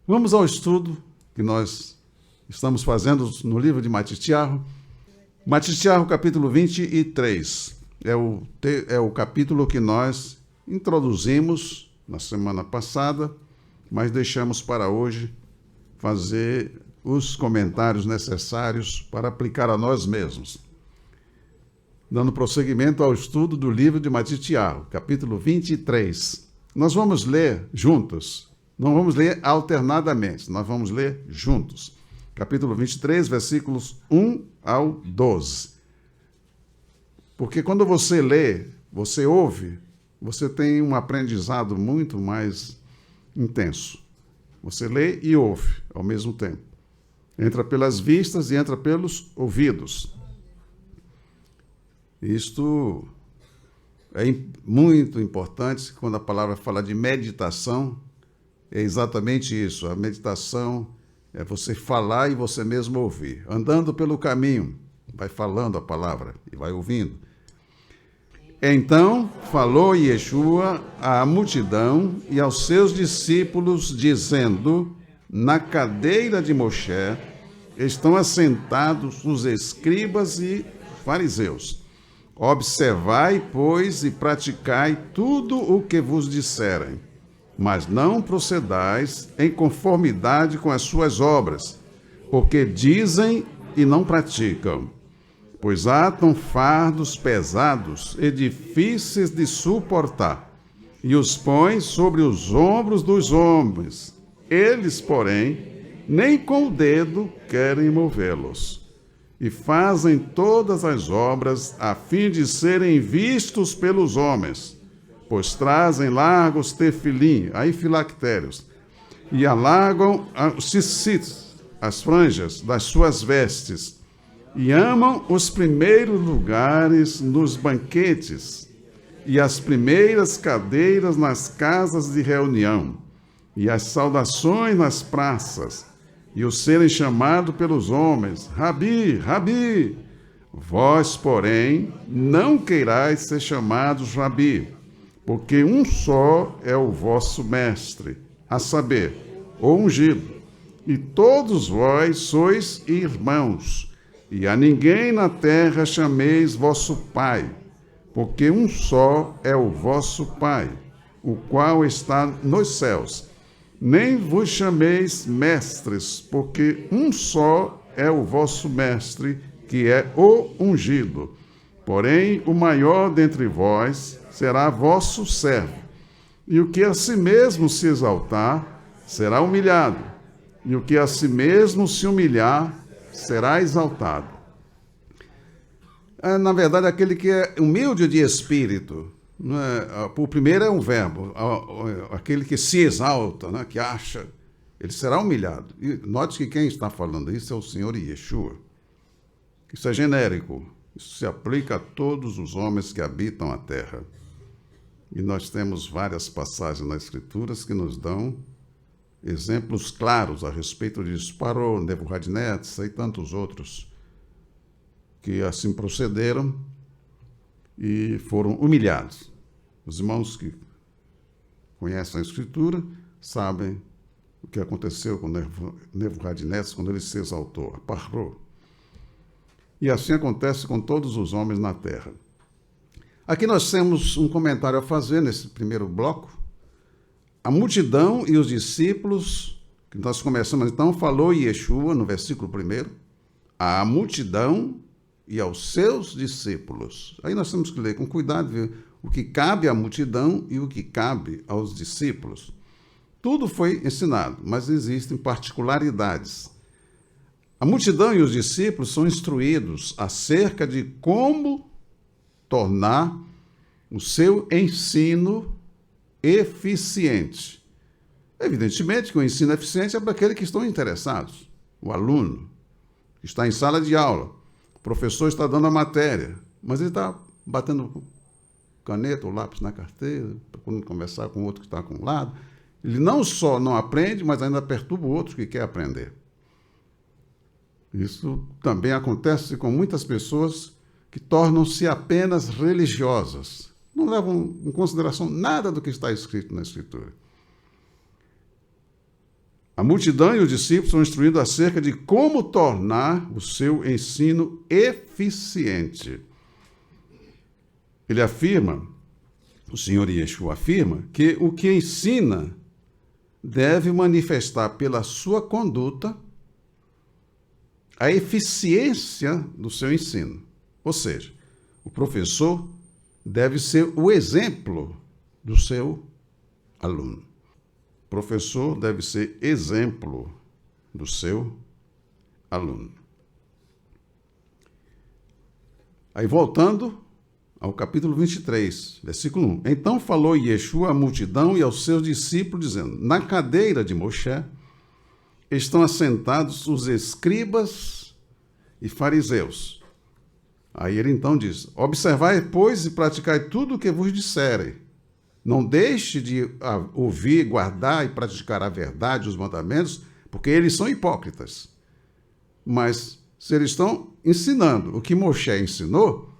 Vamos ao estudo que nós estamos fazendo no livro de Matitiarro. Matitiarro, capítulo 23. É o capítulo que nós introduzimos na semana passada, mas deixamos para hoje fazer os comentários necessários para aplicar a nós mesmos. Dando prosseguimento ao estudo do livro de Matitiarro, capítulo 23. Nós vamos ler juntos. Não vamos ler alternadamente, nós vamos ler juntos. Capítulo 23, versículos 1 ao 12. Porque quando você lê, você ouve, você tem um aprendizado muito mais intenso. Você lê e ouve ao mesmo tempo. Entra pelas vistas e entra pelos ouvidos. Isto é muito importante quando a palavra fala de meditação. É exatamente isso. A meditação é você falar e você mesmo ouvir. Andando pelo caminho, vai falando a palavra e vai ouvindo. Então falou Yeshua à multidão e aos seus discípulos, dizendo: na cadeira de Moshe estão assentados os escribas e fariseus. Observai, pois, e praticai tudo o que vos disserem, mas não procedais em conformidade com as suas obras, porque dizem e não praticam. Pois atam fardos pesados e difíceis de suportar, e os põem sobre os ombros dos homens. Eles, porém, nem com o dedo querem movê-los. E fazem todas as obras a fim de serem vistos pelos homens, pois trazem largos tefilim, aí filactérios, e alargam os cicitos, as franjas das suas vestes, e amam os primeiros lugares nos banquetes, e as primeiras cadeiras nas casas de reunião, e as saudações nas praças, e o serem chamado pelos homens, Rabi, Rabi. Vós, porém, não queirais ser chamados Rabi, porque um só é o vosso mestre, a saber, o ungido, e todos vós sois irmãos, e a ninguém na terra chameis vosso Pai, porque um só é o vosso Pai, o qual está nos céus. Nem vos chameis mestres, porque um só é o vosso mestre, que é o ungido. Porém, o maior dentre vós será vosso servo. E o que a si mesmo se exaltar, será humilhado. E o que a si mesmo se humilhar, será exaltado. Na verdade, aquele que é humilde de espírito, o primeiro é um verbo, aquele que se exalta, né, que acha, ele será humilhado. E note que quem está falando isso é o Senhor Yeshua. Isso é genérico, isso se aplica a todos os homens que habitam a terra. E nós temos várias passagens nas Escrituras que nos dão exemplos claros a respeito disso. Parou, Nebuchadnezzar e tantos outros que assim procederam e foram humilhados. Os irmãos que conhecem a Escritura sabem o que aconteceu com Nebuchadnezzar quando ele se exaltou, parou. E assim acontece com todos os homens na terra. Aqui nós temos um comentário a fazer nesse primeiro bloco. A multidão e os discípulos, que nós começamos então, falou Yeshua no versículo 1, a multidão e aos seus discípulos. Aí nós temos que ler com cuidado, ver o que cabe à multidão e o que cabe aos discípulos. Tudo foi ensinado, mas existem particularidades. A multidão e os discípulos são instruídos acerca de como tornar o seu ensino eficiente. Evidentemente que o ensino eficiente é para aqueles que estão interessados. O aluno que está em sala de aula, o professor está dando a matéria, mas ele está batendo caneta ou lápis na carteira, procurando conversar com o outro que está com o lado. Ele não só não aprende, mas ainda perturba o outro que quer aprender. Isso também acontece com muitas pessoas que tornam-se apenas religiosas. Não levam em consideração nada do que está escrito na Escritura. A multidão e os discípulos são instruídos acerca de como tornar o seu ensino eficiente. Ele afirma, o Senhor Yeshua afirma, que o que ensina deve manifestar pela sua conduta a eficiência do seu ensino. Ou seja, o professor deve ser o exemplo do seu aluno. O professor deve ser exemplo do seu aluno. Aí voltando ao capítulo 23, versículo 1. Então falou Yeshua à multidão e aos seus discípulos, dizendo: na cadeira de Moshe estão assentados os escribas e fariseus. Aí ele então diz: observai, pois, e praticai tudo o que vos disserem. Não deixe de ouvir, guardar e praticar a verdade, os mandamentos, porque eles são hipócritas. Mas se eles estão ensinando o que Moshe ensinou,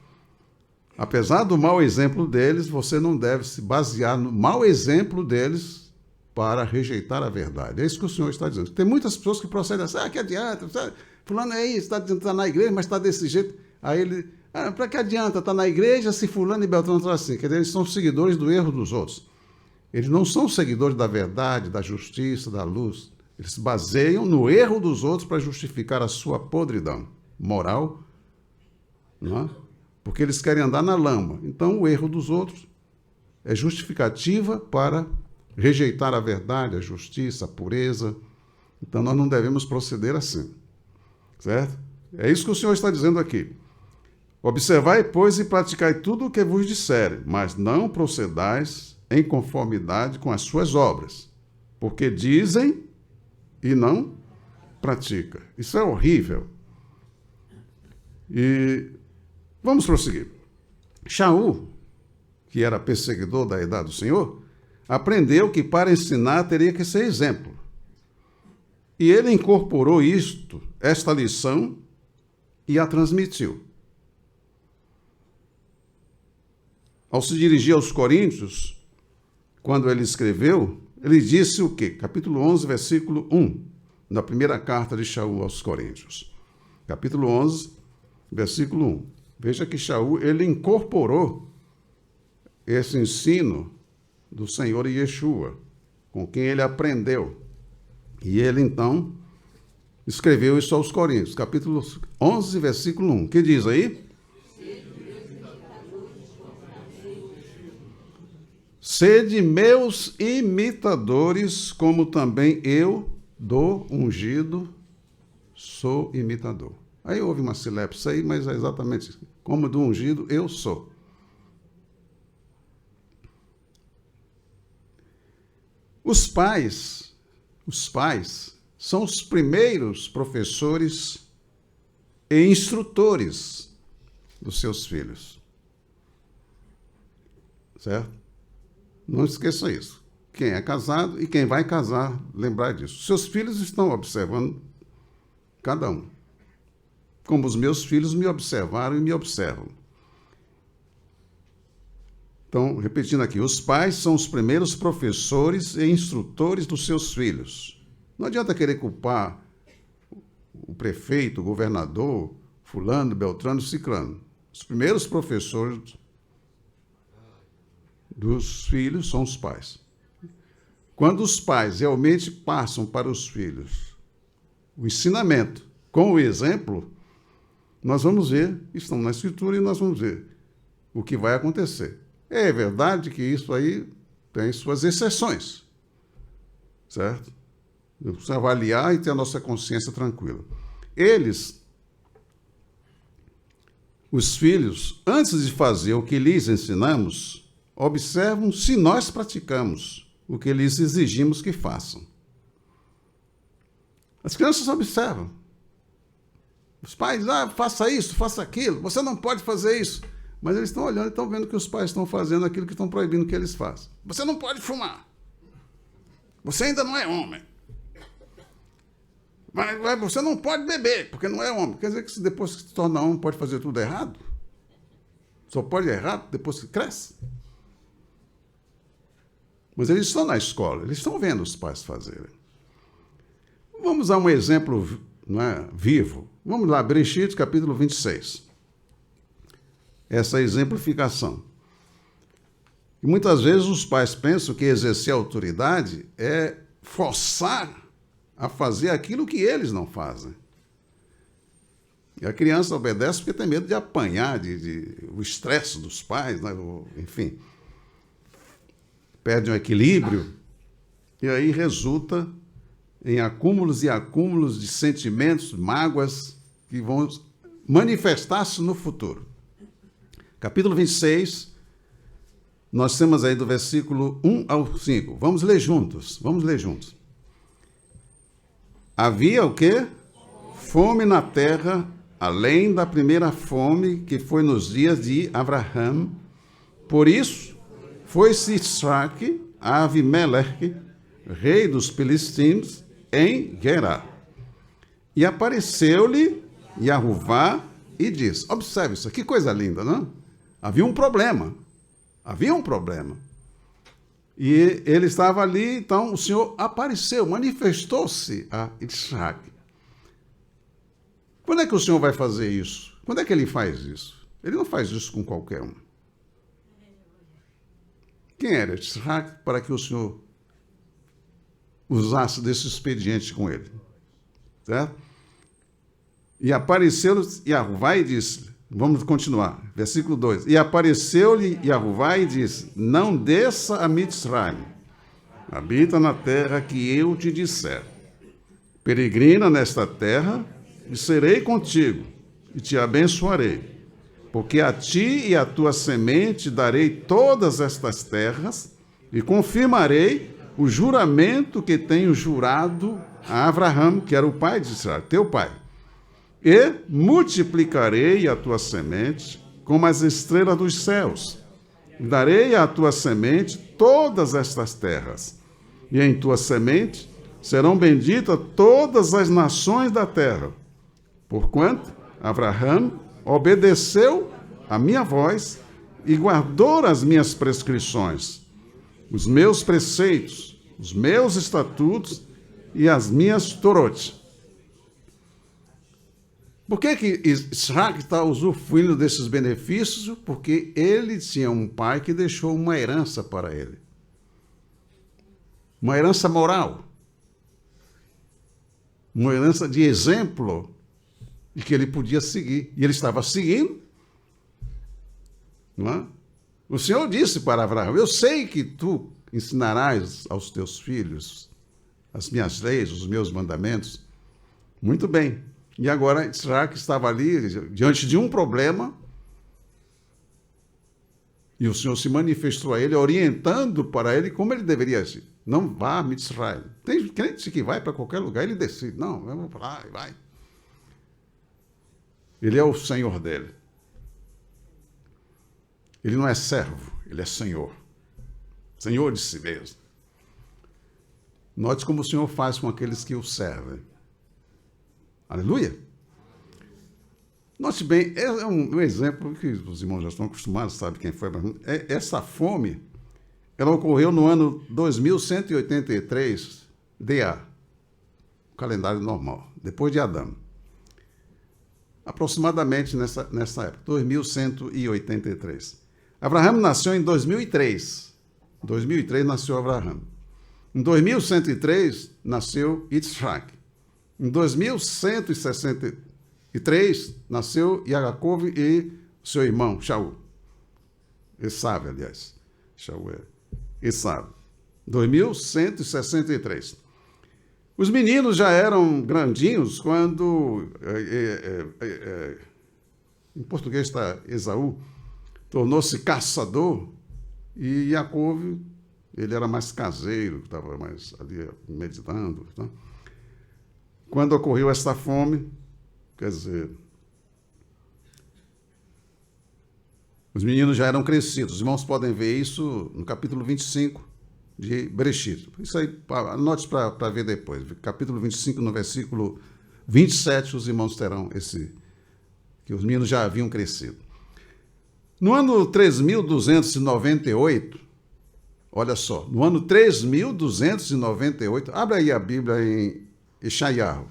apesar do mau exemplo deles, você não deve se basear no mau exemplo deles para rejeitar a verdade. É isso que o Senhor está dizendo. Tem muitas pessoas que procedem assim: que adianta? Fulano é isso, está na igreja, mas está desse jeito. Aí ele: para que adianta estar na igreja se fulano e beltrano estão assim? Quer dizer, eles são seguidores do erro dos outros. Eles não são seguidores da verdade, da justiça, da luz. Eles se baseiam no erro dos outros para justificar a sua podridão moral, não é? Porque eles querem andar na lama. Então, o erro dos outros é justificativa para rejeitar a verdade, a justiça, a pureza. Então, nós não devemos proceder assim. Certo? É isso que o Senhor está dizendo aqui. Observai, pois, e praticai tudo o que vos disserem, mas não procedais em conformidade com as suas obras, porque dizem e não praticam. Isso é horrível. E vamos prosseguir. Shaul, que era perseguidor da idade do Senhor, aprendeu que para ensinar teria que ser exemplo. E ele incorporou esta lição, e a transmitiu. Ao se dirigir aos Coríntios, quando ele escreveu, ele disse o quê? Capítulo 11, versículo 1, na primeira carta de Shaul aos Coríntios. Capítulo 11, versículo 1. Veja que Shaul, ele incorporou esse ensino do Senhor Yeshua, com quem ele aprendeu. E ele, então, escreveu isso aos Coríntios, capítulo 11, versículo 1. Que diz aí? Sede meus imitadores, como também eu, do ungido, sou imitador. Aí houve uma silepse aí, mas é exatamente isso. Como do ungido, eu sou. Os pais são os primeiros professores e instrutores dos seus filhos. Certo? Não esqueça isso. Quem é casado e quem vai casar, lembrar disso. Seus filhos estão observando cada um. Como os meus filhos me observaram e me observam. Então, repetindo aqui, os pais são os primeiros professores e instrutores dos seus filhos. Não adianta querer culpar o prefeito, o governador, fulano, beltrano, ciclano. Os primeiros professores dos filhos são os pais. Quando os pais realmente passam para os filhos o ensinamento com o exemplo, nós vamos ver, estão na Escritura, e nós vamos ver o que vai acontecer. É verdade que isso aí tem suas exceções, certo? Vamos avaliar e ter a nossa consciência tranquila. Os filhos, antes de fazer o que lhes ensinamos, observam se nós praticamos o que lhes exigimos que façam. As crianças observam. Os pais, faça isso, faça aquilo, você não pode fazer isso. Mas eles estão olhando e estão vendo que os pais estão fazendo aquilo que estão proibindo que eles façam. Você não pode fumar. Você ainda não é homem. Mas você não pode beber, porque não é homem. Quer dizer que depois que se torna homem pode fazer tudo errado? Só pode errar depois que cresce? Mas eles estão na escola, eles estão vendo os pais fazerem. Vamos a um exemplo, não é, vivo. Vamos lá, Bereshit, capítulo 26. Essa exemplificação. E muitas vezes os pais pensam que exercer autoridade é forçar a fazer aquilo que eles não fazem. E a criança obedece porque tem medo de apanhar, o estresse dos pais, né? Enfim. Perde o equilíbrio e aí resulta em acúmulos e acúmulos de sentimentos, mágoas, que vão manifestar-se no futuro. Capítulo 26, nós temos aí do versículo 1 ao 5. Vamos ler juntos, Havia o quê? Fome na terra, além da primeira fome que foi nos dias de Abraão. Por isso, foi-se Isaac a Avimeleque, rei dos Filisteus, em Gerar. E apareceu-lhe Yahuvá e disse, observe isso, que coisa linda, não? Havia um problema. E ele estava ali, então o Senhor apareceu, manifestou-se a Isaac. Quando é que o Senhor vai fazer isso? Quando é que ele faz isso? Ele não faz isso com qualquer um. Quem era Isaac para que o Senhor usasse desse expediente com ele? Certo? E apareceu-lhe Yahuvá e disse, vamos continuar, versículo 2. E apareceu-lhe Yahuvá e disse, não desça a Mitzrayim, habita na terra que eu te disser. Peregrina nesta terra, e serei contigo, e te abençoarei. Porque a ti e à tua semente darei todas estas terras, e confirmarei o juramento que tenho jurado a Abraão, que era o pai de Israel, teu pai. E multiplicarei a tua semente como as estrelas dos céus. Darei à tua semente todas estas terras, e em tua semente serão benditas todas as nações da terra. Porquanto Abraão obedeceu a minha voz e guardou as minhas prescrições, os meus preceitos, os meus estatutos e as minhas torotes. Por que Isaac está usufruindo desses benefícios? Porque ele tinha um pai que deixou uma herança para ele. Uma herança moral. Uma herança de exemplo de que ele podia seguir. E ele estava seguindo. Não é? O Senhor disse para Abraão, eu sei que tu ensinarás aos teus filhos as minhas leis, os meus mandamentos. Muito bem. E agora Isaac estava ali diante de um problema e o Senhor se manifestou a ele, orientando para ele como ele deveria agir. Não vá a Mitzrayim. Tem crente que vai para qualquer lugar, ele decide. Não, vamos para lá, vai. Ele é o Senhor dele. Ele não é servo, ele é Senhor. Senhor de si mesmo. Note como o Senhor faz com aqueles que o servem. Aleluia! Note bem, é um exemplo que os irmãos já estão acostumados, sabe quem foi. Essa fome, ela ocorreu no ano 2183 DA, o calendário normal, depois de Adão. Aproximadamente nessa época, 2183. Abraão nasceu em 2003. Em 2003 nasceu Abraão. Em 2103 nasceu Isaac. Em 2163 nasceu Jacob e seu irmão, Shaul. Esaú, aliás. Shaul é Esaú. 2163. Os meninos já eram grandinhos quando, em português está Esaú, tornou-se caçador e Jacob, ele era mais caseiro, estava mais ali meditando. Tá? Quando ocorreu esta fome, quer dizer, os meninos já eram crescidos. Os irmãos podem ver isso no capítulo 25 de Bereshit. Isso aí, anote para ver depois. Capítulo 25, no versículo 27, os irmãos terão que os meninos já haviam crescido. No ano 3298, olha só, no ano 3298, abre aí a Bíblia em Yeshayahu,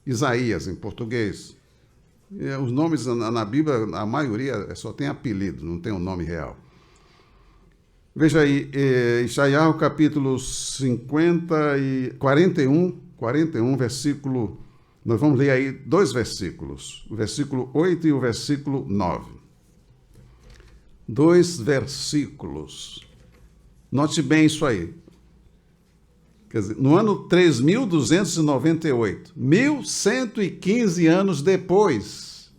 Isaías em português. Os nomes na Bíblia, a maioria só tem apelido, não tem um nome real. Veja aí, Yeshayahu capítulo 41, versículo... Nós vamos ler aí 2 versículos, o versículo 8 e o versículo 9. 2 versículos. Note bem isso aí. Quer dizer, no ano 3.298, 1.115 anos depois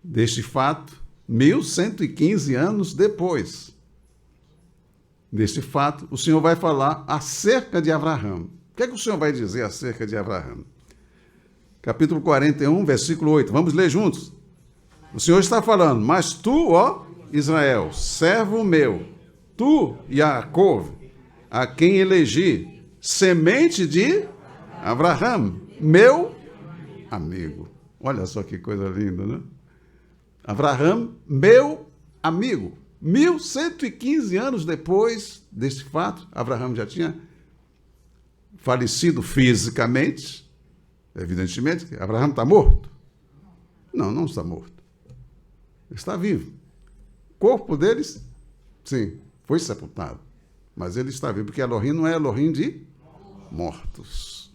deste fato, 1.115 anos depois deste fato, o Senhor vai falar acerca de Abraão. O que é que o Senhor vai dizer acerca de Abraão? Capítulo 41, versículo 8. Vamos ler juntos? O Senhor está falando: mas tu, ó Israel, servo meu, tu, Jacó, a quem elegi, semente de Abraão, meu amigo. Olha só que coisa linda, né? Abraão, meu amigo. 1.115 anos depois desse fato, Abraão já tinha falecido fisicamente. Evidentemente, Abraão está morto. Não, não está morto. Está vivo. O corpo deles, sim, foi sepultado. Mas ele está vivo, porque Elohim não é Elohim de mortos.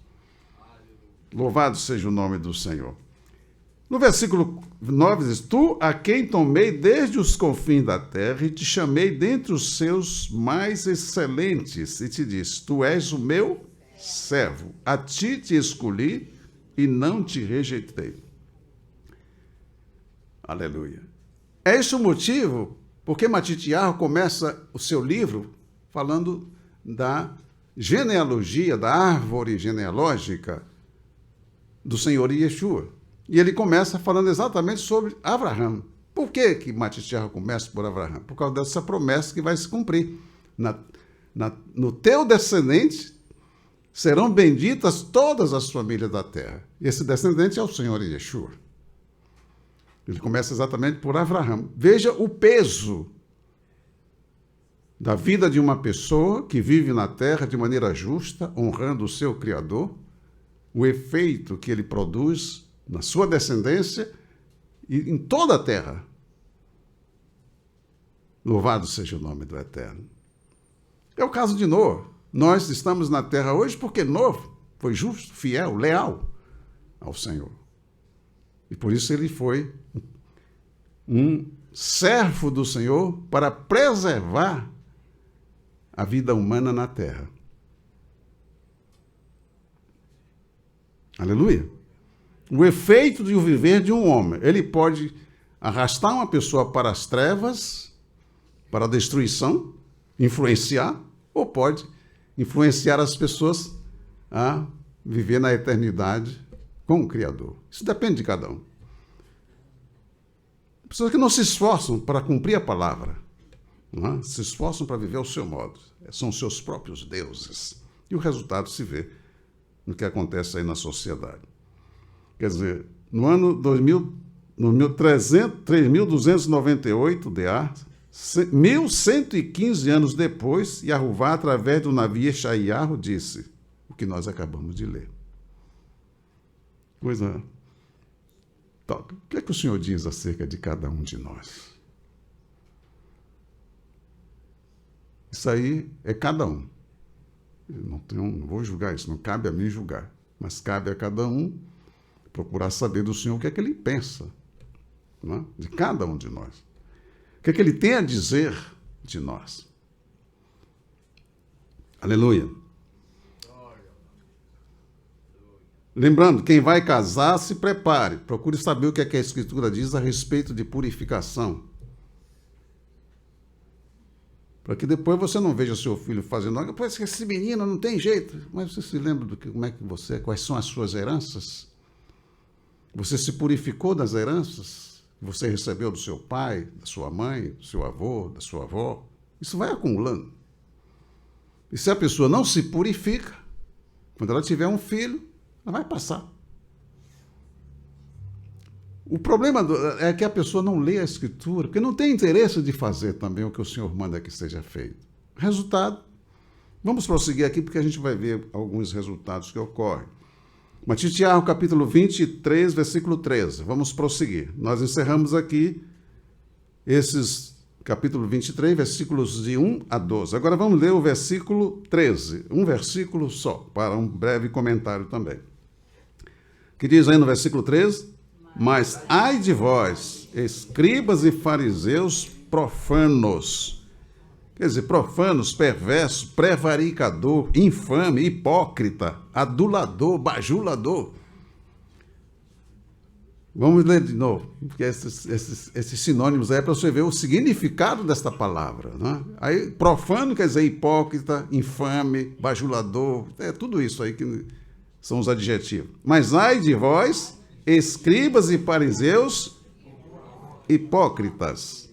Louvado seja o nome do Senhor. No versículo 9 diz: tu, a quem tomei desde os confins da terra, e te chamei dentre os seus mais excelentes, e te disse: tu és o meu servo, a ti te escolhi e não te rejeitei. Aleluia. É esse o motivo porque Matitiyahu começa o seu livro falando da genealogia, da árvore genealógica do Senhor Yeshua. E ele começa falando exatamente sobre Abraão. Por que Matitiyahu começa por Abraão? Por causa dessa promessa que vai se cumprir. No teu descendente serão benditas todas as famílias da terra. E esse descendente é o Senhor Yeshua. Ele começa exatamente por Abraão. Veja o peso da vida de uma pessoa que vive na terra de maneira justa, honrando o seu Criador, o efeito que ele produz na sua descendência e em toda a terra. Louvado seja o nome do Eterno. É o caso de Noé. Nós estamos na terra hoje porque Noé foi justo, fiel, leal ao Senhor. E por isso ele foi um servo do Senhor para preservar a vida humana na terra. Aleluia. O efeito de o viver de um homem, ele pode arrastar uma pessoa para as trevas, para a destruição, influenciar, ou pode influenciar as pessoas a viver na eternidade com o Criador. Isso depende de cada um. Pessoas que não se esforçam para cumprir a palavra, não é? Se esforçam para viver ao seu modo. São seus próprios deuses. E o resultado se vê no que acontece aí na sociedade. Quer dizer, no ano 3.298 DA, 1.115 anos depois, Yahová, através do navio Yeshayahu, disse o que nós acabamos de ler. Coisa... O que é que o Senhor diz acerca de cada um de nós? Isso aí é cada um. Eu não vou julgar isso, não cabe a mim julgar. Mas cabe a cada um procurar saber do Senhor o que é que ele pensa, não é? De cada um de nós. O que é que ele tem a dizer de nós. Aleluia. Lembrando, quem vai casar, se prepare. Procure saber o que é que a Escritura diz a respeito de purificação. Para que depois você não veja seu filho fazendo algo. Pois esse menino não tem jeito. Mas você se lembra como é que você é? Quais são as suas heranças? Você se purificou das heranças que você recebeu do seu pai, da sua mãe, do seu avô, da sua avó? Isso vai acumulando. E se a pessoa não se purifica, quando ela tiver um filho, ela vai passar. O problema é que a pessoa não lê a Escritura, porque não tem interesse de fazer também o que o Senhor manda que seja feito. Resultado, Vamos prosseguir aqui porque a gente vai ver alguns resultados que ocorrem. Tiago, capítulo 23, versículo 13. Vamos prosseguir. Nós encerramos aqui esses capítulo 23, versículos de 1 a 12. Agora vamos ler o versículo 13, um versículo só, para um breve comentário também. Que diz aí no versículo 13: Mas ai de vós, escribas e fariseus profanos. Quer dizer, profanos, perverso, prevaricador, infame, hipócrita, adulador, bajulador. Vamos ler de novo, porque esses sinônimos aí é para você ver o significado desta palavra. Né? Aí, profano quer dizer hipócrita, infame, bajulador, é tudo isso aí que são os adjetivos. Mas ai de vós, escribas e fariseus, hipócritas,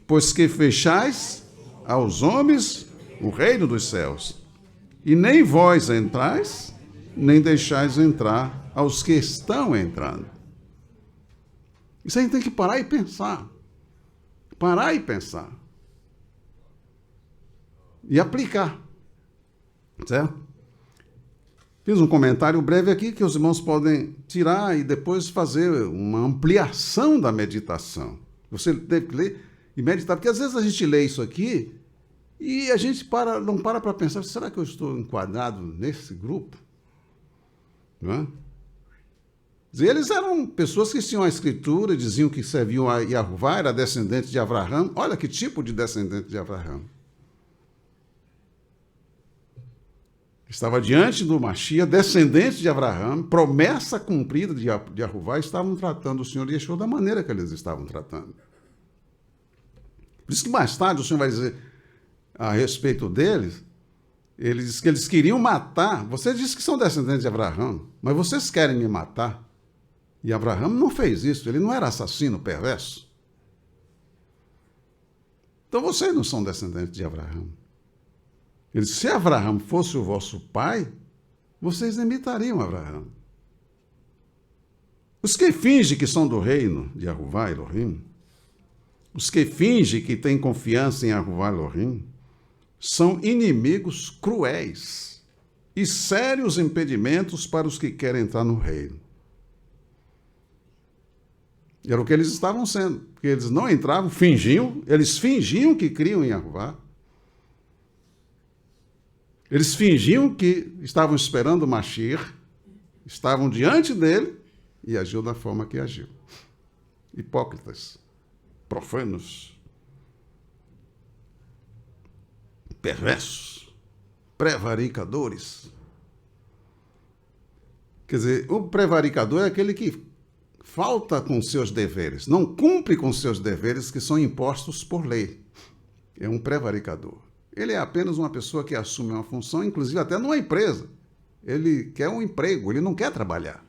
pois que fechais aos homens o reino dos céus, e nem vós entrais, nem deixais entrar aos que estão entrando. Isso aí tem que parar e pensar. Parar e pensar. E aplicar. Certo? Fiz um comentário breve aqui que os irmãos podem tirar e depois fazer uma ampliação da meditação. Você deve ler e meditar, porque às vezes a gente lê isso aqui e a gente não para para pensar, será que eu estou enquadrado nesse grupo? Não é? Eles eram pessoas que tinham a escritura, diziam que serviam a Yahová, era descendente de Abraão. Olha que tipo de descendente de Abraão. Estava diante do Mashiach, descendente de Abraão, promessa cumprida de Yahová, estavam tratando o Senhor Yeshua da maneira que eles estavam tratando. Por isso que mais tarde o Senhor vai dizer a respeito deles, ele diz que eles queriam matar. Você diz que são descendentes de Abraão, mas vocês querem me matar. E Abraão não fez isso, ele não era assassino perverso. Então vocês não são descendentes de Abraão. Ele disse, se Abraão fosse o vosso pai, vocês imitariam Abraão. Os que fingem que são do reino de Yahová Elohim, os que fingem que têm confiança em Yahová Elohim, são inimigos cruéis e sérios impedimentos para os que querem entrar no reino. E era o que eles estavam sendo, porque eles não entravam, eles fingiam que criam em Yahová. Eles fingiam que estavam esperando o Mashiach, estavam diante dele e agiu da forma que agiu. Hipócritas, profanos, perversos, prevaricadores. Quer dizer, o prevaricador é aquele que falta com seus deveres, não cumpre com seus deveres que são impostos por lei. É um prevaricador. Ele é apenas uma pessoa que assume uma função, inclusive até numa empresa. Ele quer um emprego, ele não quer trabalhar.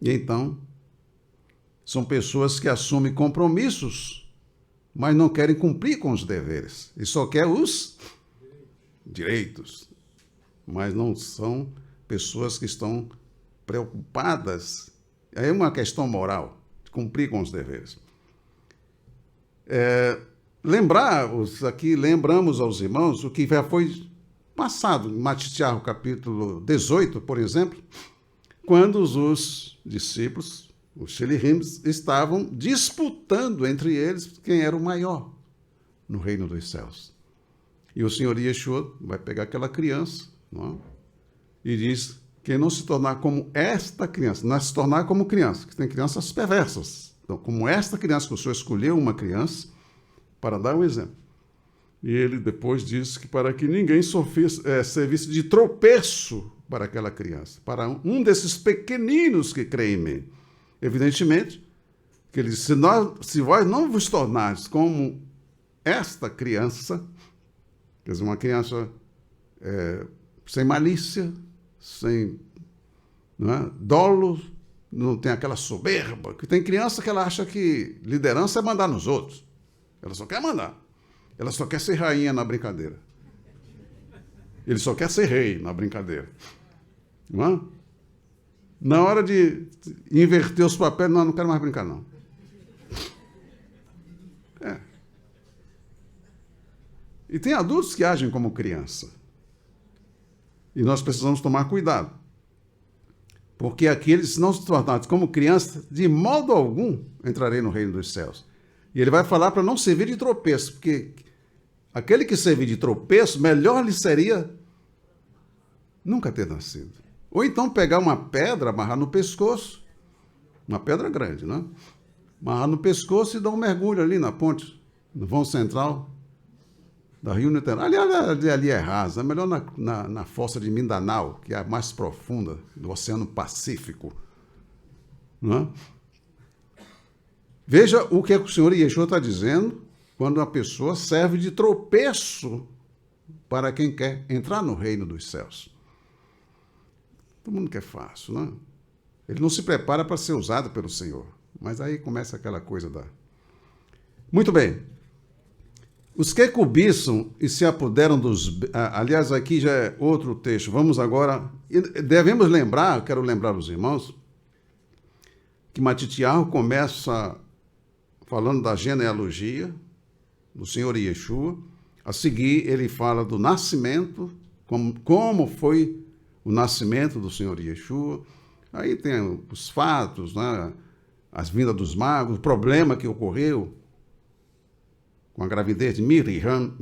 E então, são pessoas que assumem compromissos, mas não querem cumprir com os deveres. E só quer os direitos. Mas não são pessoas que estão preocupadas. É uma questão moral, de cumprir com os deveres. Lembramos aos irmãos o que já foi passado em Tiago, capítulo 18, por exemplo, quando os discípulos, os Shelihims, estavam disputando entre eles quem era o maior no reino dos céus. E o Senhor Yeshua vai pegar aquela criança, não é? E diz, quem não se tornar como esta criança, não é se tornar como criança, que tem crianças perversas. Então, como esta criança, que o Senhor escolheu uma criança, para dar um exemplo. E ele depois disse que para que ninguém servisse de tropeço para aquela criança, para um desses pequeninos que creem em mim. Evidentemente, que ele disse, se vós não vos tornares como esta criança, quer dizer, uma criança sem malícia, sem dolo, não tem aquela soberba, que tem criança que ela acha que liderança é mandar nos outros. Ela só quer mandar. Ela só quer ser rainha na brincadeira. Ele só quer ser rei na brincadeira. Não é? Na hora de inverter os papéis, não quero mais brincar, não. E tem adultos que agem como criança. E nós precisamos tomar cuidado. Porque aqueles, se não se tornarem como crianças, de modo algum entrarei no reino dos céus. E ele vai falar para não servir de tropeço, porque aquele que servir de tropeço, melhor lhe seria nunca ter nascido. Ou então pegar uma pedra, amarrar no pescoço, uma pedra grande, né? Amarrar no pescoço e dar um mergulho ali na ponte, no vão central da Rio Niterói. Ali é rasa, é melhor na fossa de Mindanao, que é a mais profunda do Oceano Pacífico. Não é? Veja o que o Senhor Yeshua está dizendo quando a pessoa serve de tropeço para quem quer entrar no reino dos céus. Todo mundo quer fácil, não é? Ele não se prepara para ser usado pelo Senhor. Mas aí começa aquela coisa da... Muito bem. Os que cobiçam e se apoderam dos... Aliás, aqui já é outro texto. Vamos agora... Devemos lembrar, quero lembrar os irmãos, que Matitiarro começa falando da genealogia do Senhor Yeshua. A seguir, ele fala do nascimento, como foi o nascimento do Senhor Yeshua. Aí tem os fatos, né? As vindas dos magos, o problema que ocorreu com a gravidez de Miriam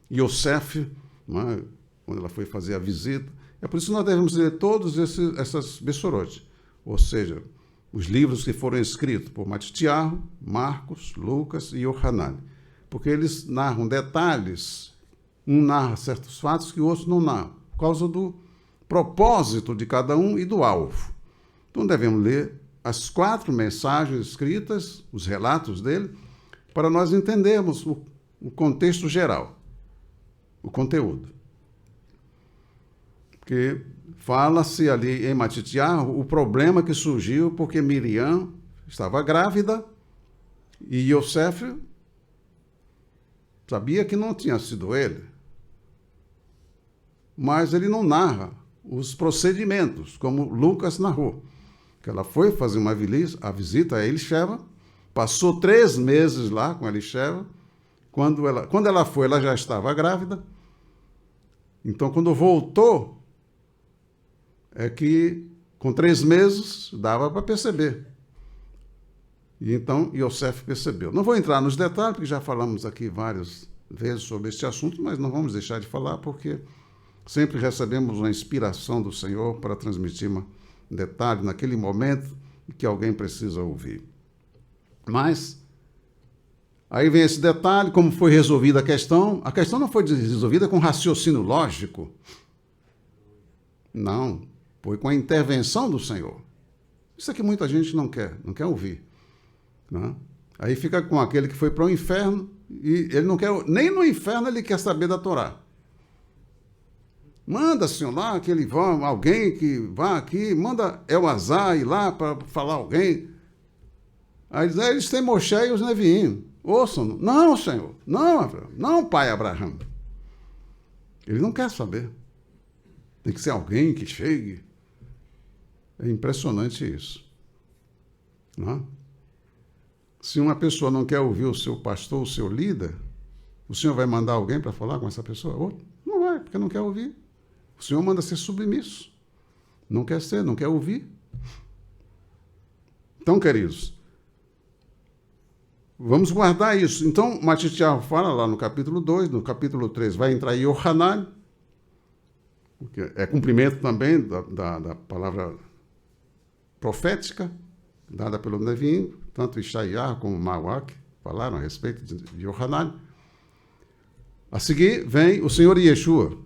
e Yosef, né? Quando ela foi fazer a visita. É por isso que nós devemos ler todos essas Bessorotes, ou seja, os livros que foram escritos por Matitiarro, Marcos, Lucas e Yohanan, porque eles narram detalhes, um narra certos fatos que o outro não narra, por causa do propósito de cada um e do alvo. Então devemos ler as 4 mensagens escritas, os relatos dele, para nós entendermos o contexto geral, o conteúdo. Porque fala-se ali em Matitiarro o problema que surgiu porque Miriam estava grávida e Yosef sabia que não tinha sido ele. Mas ele não narra os procedimentos, como Lucas narrou. Que ela foi fazer a visita a Elisheva, passou 3 meses lá com Elisheva. Quando ela foi, ela já estava grávida. Então, quando voltou, é que com 3 meses dava para perceber. E então Yosef percebeu. Não vou entrar nos detalhes, porque já falamos aqui várias vezes sobre este assunto, mas não vamos deixar de falar, porque sempre recebemos uma inspiração do Senhor para transmitir um detalhe naquele momento que alguém precisa ouvir. Mas, aí vem esse detalhe, como foi resolvida a questão. A questão não foi resolvida com raciocínio lógico. Não, foi com a intervenção do Senhor. Isso é que muita gente não quer ouvir. Não? Aí fica com aquele que foi para o inferno e ele não quer, nem no inferno ele quer saber da Torá. Manda, senhor, lá, alguém que vá aqui, manda Elazar ir lá para falar alguém. Aí diz, eles têm Moshe e os Neviim. Ouçam, não, senhor, não, pai Abraão. Ele não quer saber. Tem que ser alguém que chegue. É impressionante isso. Não? Se uma pessoa não quer ouvir o seu pastor, o seu líder, o senhor vai mandar alguém para falar com essa pessoa? Não vai, porque não quer ouvir. O Senhor manda ser submisso. Não quer ser, não quer ouvir. Então, queridos, vamos guardar isso. Então, Matitiarro fala lá no capítulo 2, no capítulo 3 vai entrar Yohanan, porque é cumprimento também da palavra profética, dada pelo Neviim, tanto Ishaiah como Mawak falaram a respeito de Yohanan. A seguir vem o Senhor Yeshua,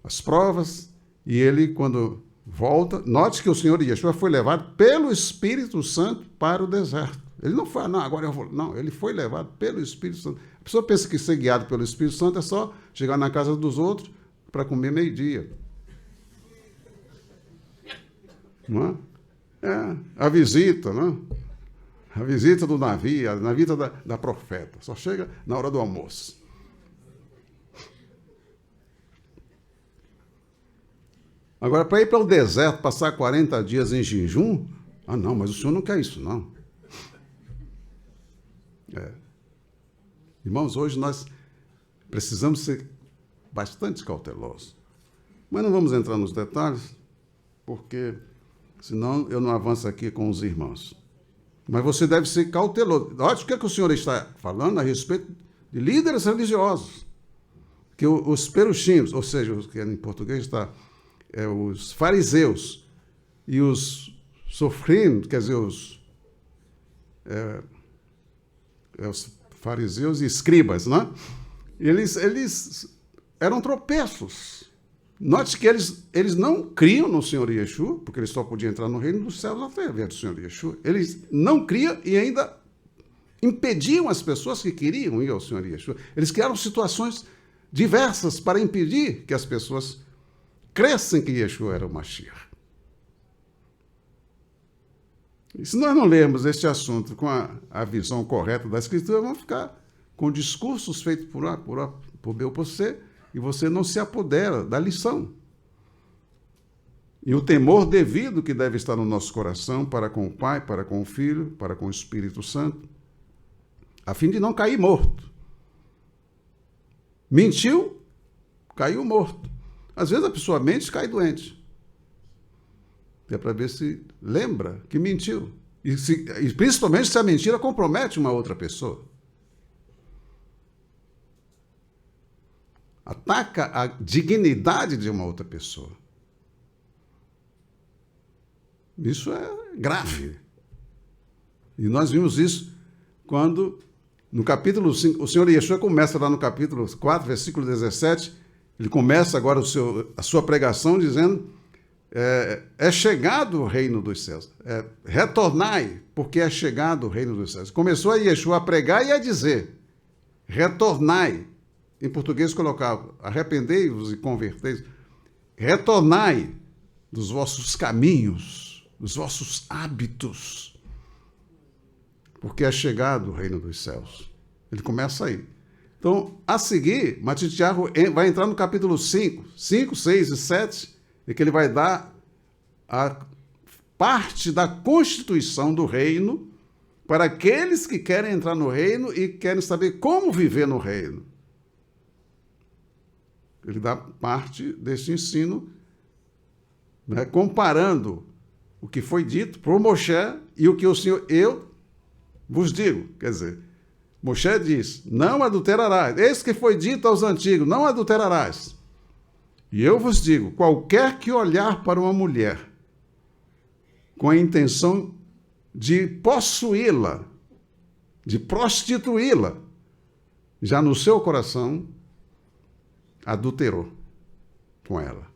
as provas, e ele, quando volta, note que o Senhor Yeshua foi levado pelo Espírito Santo para o deserto. Ele não foi, agora eu vou. Não, ele foi levado pelo Espírito Santo. A pessoa pensa que ser guiado pelo Espírito Santo é só chegar na casa dos outros para comer meio-dia. Não é? É, a visita, não é? A visita do navio, a visita da profeta. Só chega na hora do almoço. Agora, para ir para o deserto, passar 40 dias em jejum, não, mas o senhor não quer isso, não. Irmãos, hoje nós Precisamos ser bastante cautelosos. Mas não vamos entrar nos detalhes, porque senão eu não avanço aqui com os irmãos. Mas você deve ser cauteloso. Olha o que o senhor está falando a respeito de líderes religiosos. Que os peruxinhos, ou seja, os que em português está, os fariseus e os sofrinos, quer dizer, os fariseus e escribas, né? Eles eram tropeços. Note que eles não criam no Senhor Yeshua, porque eles só podiam entrar no reino dos céus através do Senhor Yeshua. Eles não criam e ainda impediam as pessoas que queriam ir ao Senhor Yeshua. Eles criaram situações diversas para impedir que as pessoas crescem que Yeshua era o Mashiach. E se nós não lermos este assunto com a visão correta da Escritura, vamos ficar com discursos feitos por meu por você, e você não se apodera da lição. E o temor devido que deve estar no nosso coração para com o Pai, para com o Filho, para com o Espírito Santo, a fim de não cair morto. Mentiu, caiu morto. Às vezes a pessoa mente e cai doente. É para ver se lembra que mentiu. E principalmente se a mentira compromete uma outra pessoa. Ataca a dignidade de uma outra pessoa. Isso é grave. E nós vimos isso quando, no capítulo 5, o Senhor Yeshua começa lá no capítulo 4, versículo 17, ele começa agora a sua pregação dizendo, é chegado o reino dos céus. Retornai, porque é chegado o reino dos céus. Começou a Yeshua a pregar e a dizer, retornai. Em português colocava, arrependei-vos e convertei-vos. Retornai dos vossos caminhos, dos vossos hábitos, porque é chegado o reino dos céus. Ele começa aí. Então, a seguir, Matitiago vai entrar no capítulo 5, 6 e 7, e que ele vai dar a parte da constituição do reino para aqueles que querem entrar no reino e querem saber como viver no reino. Ele dá parte desse ensino, né, comparando o que foi dito por Moshe e o que o Senhor, eu vos digo. Quer dizer, Moshe diz, não adulterarás. Esse que foi dito aos antigos, não adulterarás. E eu vos digo, qualquer que olhar para uma mulher com a intenção de possuí-la, de prostituí-la, já no seu coração adulterou com ela.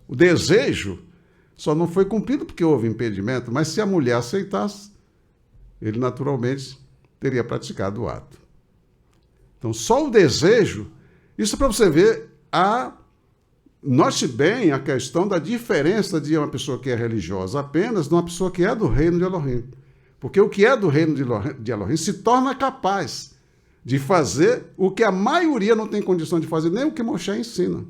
O desejo só não foi cumprido porque houve impedimento, mas se a mulher aceitasse, ele naturalmente teria praticado o ato. Então, só o desejo, isso é para você ver, note bem a questão da diferença de uma pessoa que é religiosa apenas de uma pessoa que é do reino de Elohim. Porque o que é do reino de Elohim se torna capaz de fazer o que a maioria não tem condição de fazer, nem o que Moshe ensina.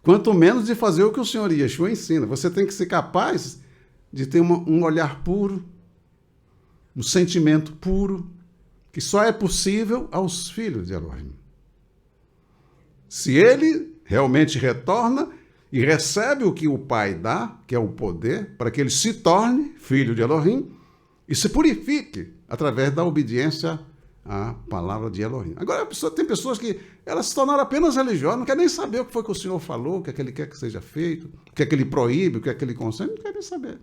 Quanto menos de fazer o que o Senhor Yeshua ensina. Você tem que ser capaz de ter um olhar puro, um sentimento puro, que só é possível aos filhos de Elohim. Se ele realmente retorna e recebe o que o Pai dá, que é o poder, para que ele se torne filho de Elohim, e se purifique através da obediência à palavra de Elohim. Agora, tem pessoas que elas se tornaram apenas religiosas, não querem nem saber o que foi que o Senhor falou, o que é que ele quer que seja feito, o que é que ele proíbe, o que é que ele concede, não querem saber.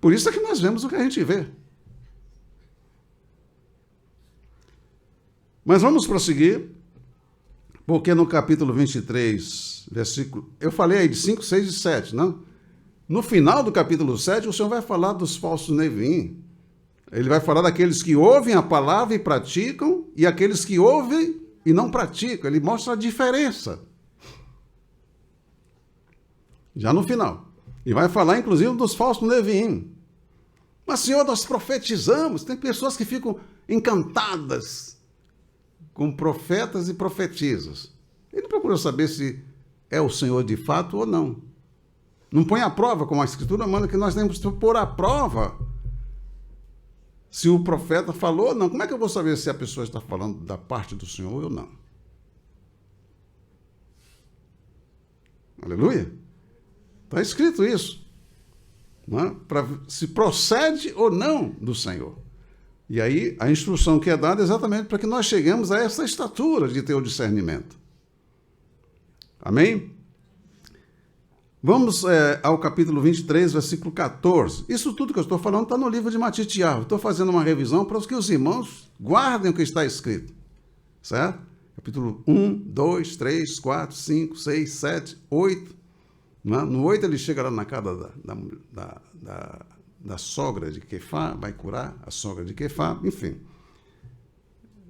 Por isso é que nós vemos o que a gente vê. Mas vamos prosseguir, porque no capítulo 23, versículo... Eu falei aí de 5, 6 e 7, não? No final do capítulo 7, o Senhor vai falar dos falsos Nevim. Ele vai falar daqueles que ouvem a palavra e praticam, e aqueles que ouvem e não praticam. Ele mostra a diferença. Já no final. E vai falar, inclusive, dos falsos Nevim. Mas, Senhor, nós profetizamos. Tem pessoas que ficam encantadas com profetas e profetisas. Ele procura saber se é o Senhor de fato ou não. Não põe à prova, como a Escritura manda, que nós temos que pôr à prova se o profeta falou ou não. Como é que eu vou saber se a pessoa está falando da parte do Senhor ou não? Aleluia? Está escrito isso. Não é? Se procede ou não do Senhor. E aí a instrução que é dada é exatamente para que nós cheguemos a essa estatura de ter o discernimento. Amém? Vamos ao capítulo 23, versículo 14. Isso tudo que eu estou falando está no livro de Matitiahu. Estou fazendo uma revisão para que os irmãos guardem o que está escrito. Certo? Capítulo 1, 2, 3, 4, 5, 6, 7, 8. No 8 ele chega lá na casa da sogra de Quefá, vai curar a sogra de Quefá, enfim.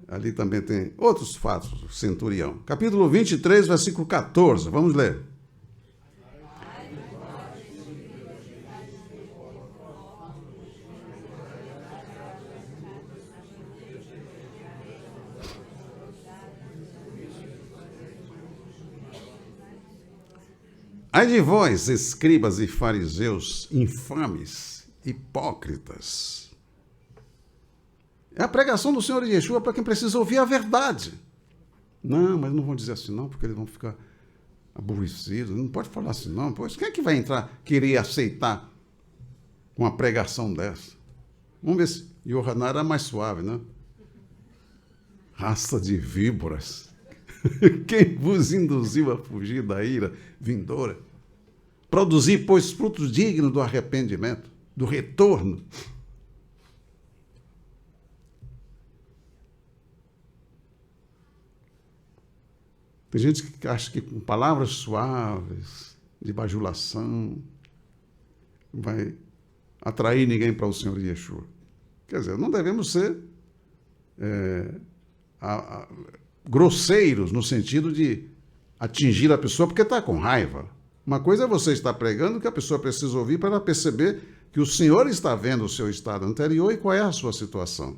Ali também tem outros fatos, centurião. Capítulo 23, versículo 14. Vamos ler. Ai de vós, escribas e fariseus, infames, hipócritas. É a pregação do Senhor Yeshua para quem precisa ouvir a verdade. Não, mas não vão dizer assim não, porque eles vão ficar aborrecidos. Não pode falar assim não. Pois quem é que vai querer aceitar uma pregação dessa? Vamos ver se Yohanan era mais suave, né? Raça de víboras. Quem vos induziu a fugir da ira vindoura? Produzir, pois, frutos dignos do arrependimento, do retorno. Tem gente que acha que com palavras suaves, de bajulação, vai atrair ninguém para o Senhor Yeshua. Quer dizer, não devemos ser grosseiros no sentido de atingir a pessoa porque está com raiva. Uma coisa é você estar pregando que a pessoa precisa ouvir para ela perceber que o Senhor está vendo o seu estado anterior e qual é a sua situação.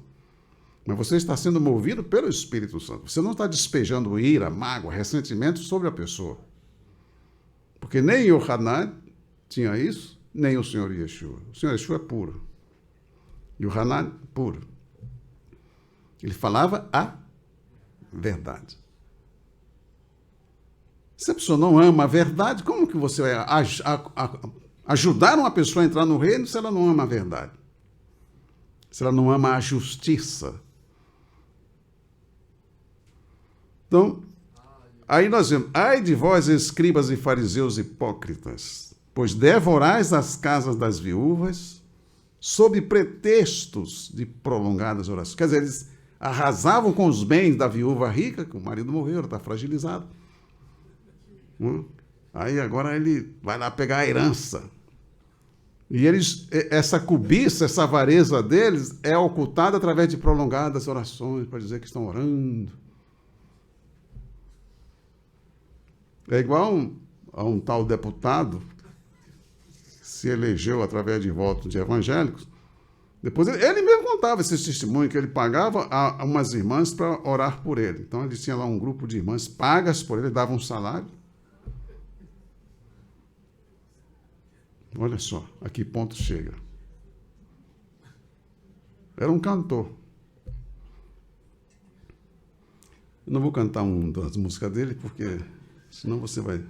Mas você está sendo movido pelo Espírito Santo. Você não está despejando ira, mágoa, ressentimento sobre a pessoa. Porque nem Yohanan tinha isso, nem o Senhor Yeshua. O Senhor Yeshua é puro. Yohanan, puro. Ele falava a verdade. Se a pessoa não ama a verdade, como que você vai ajudar uma pessoa a entrar no reino se ela não ama a verdade? Se ela não ama a justiça? Então, aí nós vemos, ai de vós, escribas e fariseus hipócritas, pois devorais as casas das viúvas sob pretextos de prolongadas orações. Quer dizer, eles arrasavam com os bens da viúva rica, que o marido morreu, ela está fragilizada. Aí agora ele vai lá pegar a herança. E eles, essa cobiça, essa avareza deles é ocultada através de prolongadas orações, para dizer que estão orando. É igual a um tal deputado que se elegeu através de votos de evangélicos. Depois ele mesmo contava esse testemunho, que ele pagava a umas irmãs para orar por ele. Então ele tinha lá um grupo de irmãs pagas por ele, dava um salário. Olha só, a que ponto chega. Era um cantor. Eu não vou cantar uma das músicas dele, porque senão você vai...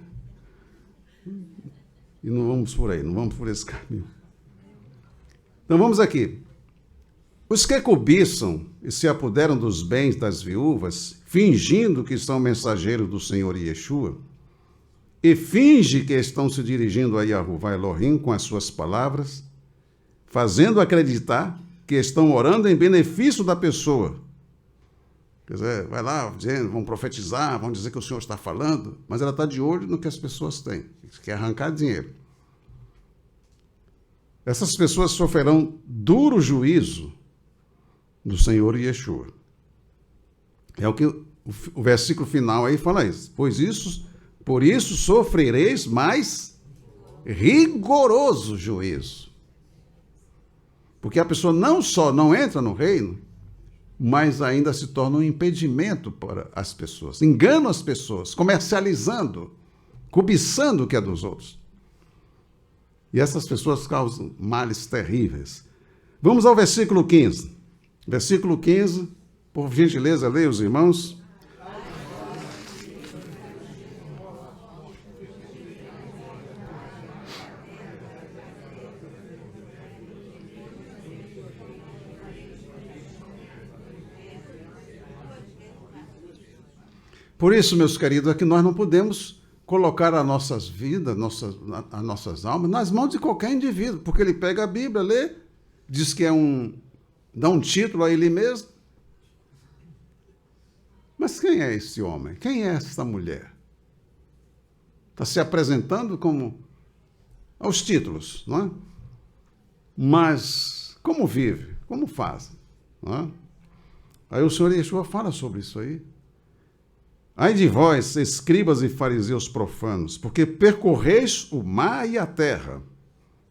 E não vamos por aí, não vamos por esse caminho. Então vamos aqui. Os que cobiçam e se apoderam dos bens das viúvas, fingindo que são mensageiros do Senhor Yeshua, e finge que estão se dirigindo a Yahová Elohim com as suas palavras, fazendo acreditar que estão orando em benefício da pessoa. Quer dizer, vai lá, dizendo, vão profetizar, vão dizer que o Senhor está falando, mas ela está de olho no que as pessoas têm, quer arrancar dinheiro. Essas pessoas sofrerão duro juízo do Senhor Yeshua. É o que o versículo final aí fala isso. Por isso sofrereis mais rigoroso juízo. Porque a pessoa não só não entra no reino, mas ainda se torna um impedimento para as pessoas. Engana as pessoas, comercializando, cobiçando o que é dos outros. E essas pessoas causam males terríveis. Vamos ao versículo 15. Versículo 15, por gentileza, leia os irmãos. Por isso, meus queridos, é que nós não podemos colocar as nossas vidas, as nossas almas, nas mãos de qualquer indivíduo, porque ele pega a Bíblia, lê, diz que dá um título a ele mesmo. Mas quem é esse homem? Quem é essa mulher? Está se apresentando como aos títulos, não é? Mas como vive? Como faz? Não é? Aí o Senhor Yeshua fala sobre isso aí. Ai de vós, escribas e fariseus profanos, porque percorreis o mar e a terra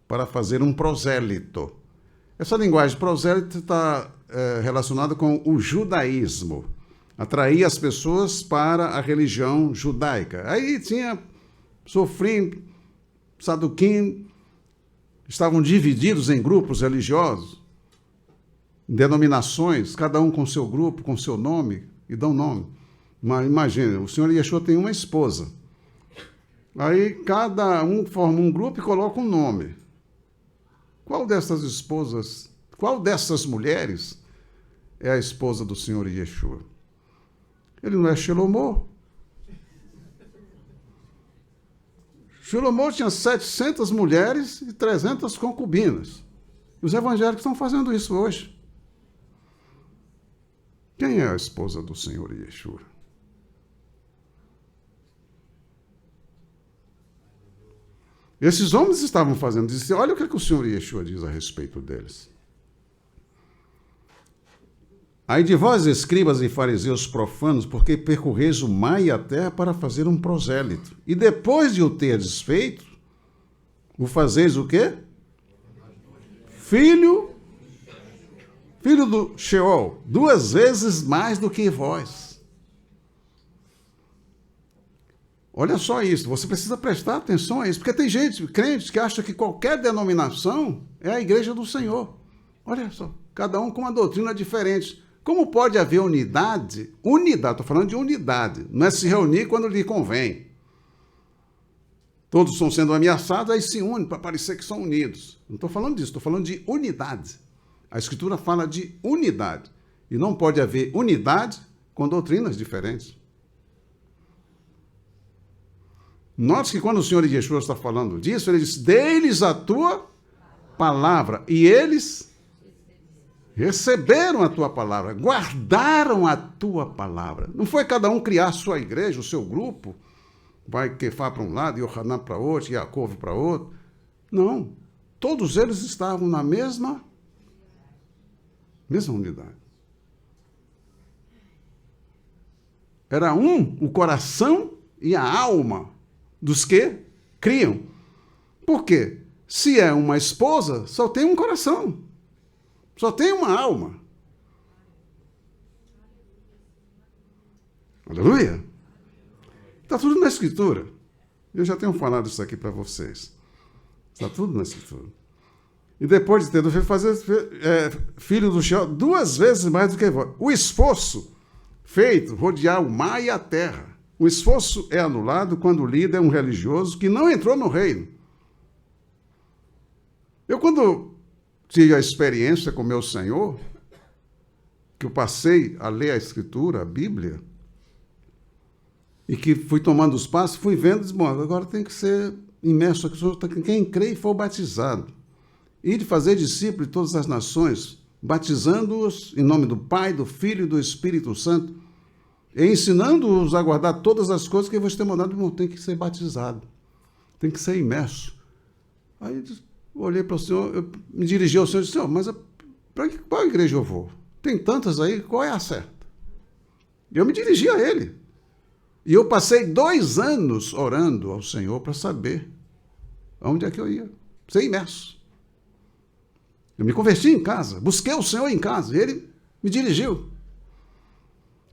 para fazer um prosélito. Essa linguagem prosélito está relacionada com o judaísmo. Atrair as pessoas para a religião judaica. Aí tinha sofrim, saduquim, estavam divididos em grupos religiosos, denominações, cada um com seu grupo, com seu nome, e dão nome. Mas imagina, o Senhor Yeshua tem uma esposa. Aí cada um forma um grupo e coloca um nome. Qual dessas esposas, qual dessas mulheres é a esposa do Senhor Yeshua? Ele não é Shelomó. Shelomó tinha 700 mulheres e 300 concubinas. Os evangélicos estão fazendo isso hoje. Quem é a esposa do Senhor Yeshua? Esses homens estavam fazendo isso. Olha o que o Senhor Yeshua diz a respeito deles. Ai de vós, escribas e fariseus profanos, porque percorreis o mar e a terra para fazer um prosélito. E depois de o terdes feito, o fazeis o quê? Filho do Sheol, 2 vezes mais do que vós. Olha só isso, você precisa prestar atenção a isso, porque tem gente, crentes, que acha que qualquer denominação é a igreja do Senhor. Olha só, cada um com uma doutrina diferente. Como pode haver unidade? Unidade, estou falando de unidade, não é se reunir quando lhe convém. Todos estão sendo ameaçados, aí se unem para parecer que são unidos. Não estou falando disso, estou falando de unidade. A Escritura fala de unidade. E não pode haver unidade com doutrinas diferentes. Note que quando o Senhor Yeshua está falando disso, ele diz, dê-lhes a tua palavra. E eles receberam a tua palavra, guardaram a tua palavra. Não foi cada um criar a sua igreja, o seu grupo, vai Kefá para um lado, Yohanan para outro, Yaakov para outro. Não, todos eles estavam na mesma unidade. Era o coração e a alma dos que criam. Por quê? Se é uma esposa, só tem um coração. Só tem uma alma. Aleluia! Está tudo na Escritura. Eu já tenho falado isso aqui para vocês. Está tudo na Escritura. E depois de ter fazer filho do Sheol 2 vezes mais do que vós. O esforço feito, rodear o mar e a terra. O esforço é anulado quando o líder é um religioso que não entrou no reino. Eu, quando tive a experiência com meu Senhor, que eu passei a ler a Escritura, a Bíblia, e que fui tomando os passos, fui vendo e disse, bom, agora tem que ser imerso aqui. Quem crê e for batizado. E de fazer discípulos de todas as nações, batizando-os em nome do Pai, do Filho e do Espírito Santo, e ensinando-os a guardar todas as coisas que eu vou ter mandado, irmão, tem que ser batizado, tem que ser imerso. Aí eu olhei para o Senhor, eu me dirigi ao Senhor e disse, Senhor, mas para qual igreja eu vou? Tem tantas aí, qual é a certa? Eu me dirigi a ele. E eu passei 2 anos orando ao Senhor para saber onde é que eu ia, ser imerso. Eu me converti em casa, busquei o Senhor em casa, e ele me dirigiu.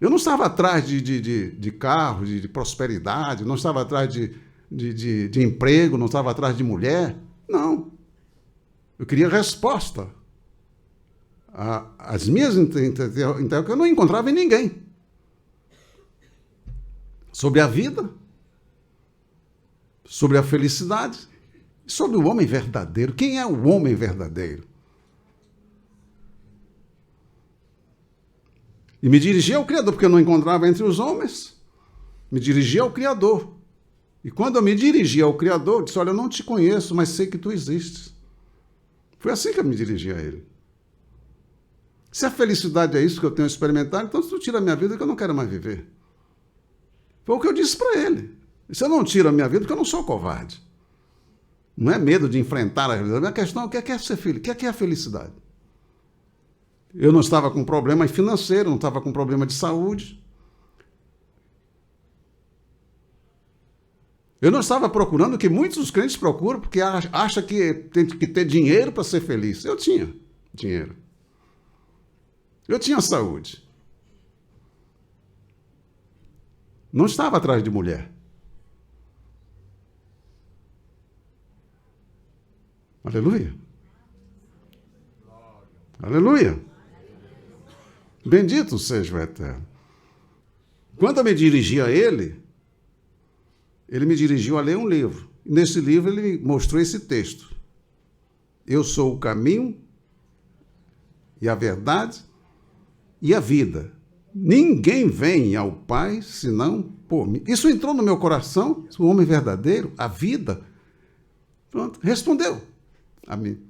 Eu não estava atrás de carro, de prosperidade, não estava atrás de emprego, não estava atrás de mulher. Não. Eu queria resposta as minhas interrogações que eu não encontrava em ninguém. Sobre a vida, sobre a felicidade, sobre o homem verdadeiro. Quem é o homem verdadeiro? E me dirigi ao Criador, porque eu não encontrava entre os homens. Me dirigi ao Criador. E quando eu me dirigi ao Criador, eu disse, olha, eu não te conheço, mas sei que tu existes. Foi assim que eu me dirigi a Ele. Se a felicidade é isso que eu tenho experimentado, então se tu tira a minha vida, que eu não quero mais viver. Foi o que eu disse para Ele. Se eu não tiro a minha vida, porque eu não sou covarde. Não é medo de enfrentar a realidade. A questão é o que é ser feliz, o que é a felicidade. Eu não estava com problema financeiro, não estava com problema de saúde. Eu não estava procurando o que muitos dos crentes procuram, porque acham que tem que ter dinheiro para ser feliz. Eu tinha dinheiro. Eu tinha saúde. Não estava atrás de mulher. Aleluia. Aleluia. Bendito seja o Eterno. Quando eu me dirigi a Ele me dirigiu a ler um livro. Nesse livro ele mostrou esse texto. Eu sou o caminho e a verdade e a vida. Ninguém vem ao Pai senão por mim. Isso entrou no meu coração, o homem verdadeiro, a vida. Pronto, respondeu a mim.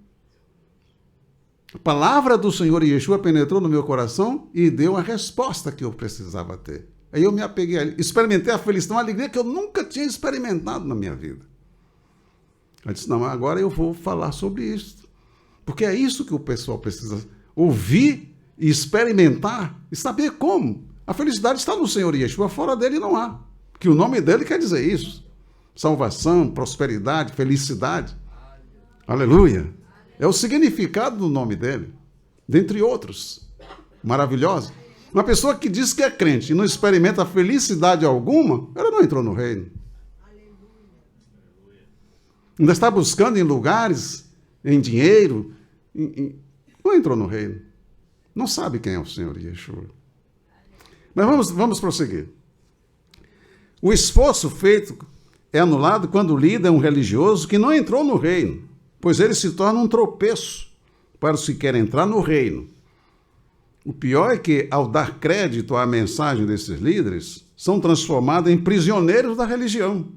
A palavra do Senhor Yeshua penetrou no meu coração e deu a resposta que eu precisava ter. Aí eu me apeguei a ele. Experimentei a felicidade, uma alegria que eu nunca tinha experimentado na minha vida. Eu disse, não, agora eu vou falar sobre isso. Porque é isso que o pessoal precisa ouvir e experimentar e saber como. A felicidade está no Senhor Yeshua, fora dele não há. Que o nome dele quer dizer isso. Salvação, prosperidade, felicidade. Aleluia. É o significado do nome dele, dentre outros. Maravilhoso. Uma pessoa que diz que é crente e não experimenta felicidade alguma, ela não entrou no reino. Ainda está buscando em lugares, em dinheiro, não entrou no reino. Não sabe quem é o Senhor Yeshua. Mas vamos prosseguir. O esforço feito é anulado quando o líder é um religioso que não entrou no reino, pois ele se torna um tropeço para os que querem entrar no reino. O pior é que, ao dar crédito à mensagem desses líderes, são transformados em prisioneiros da religião,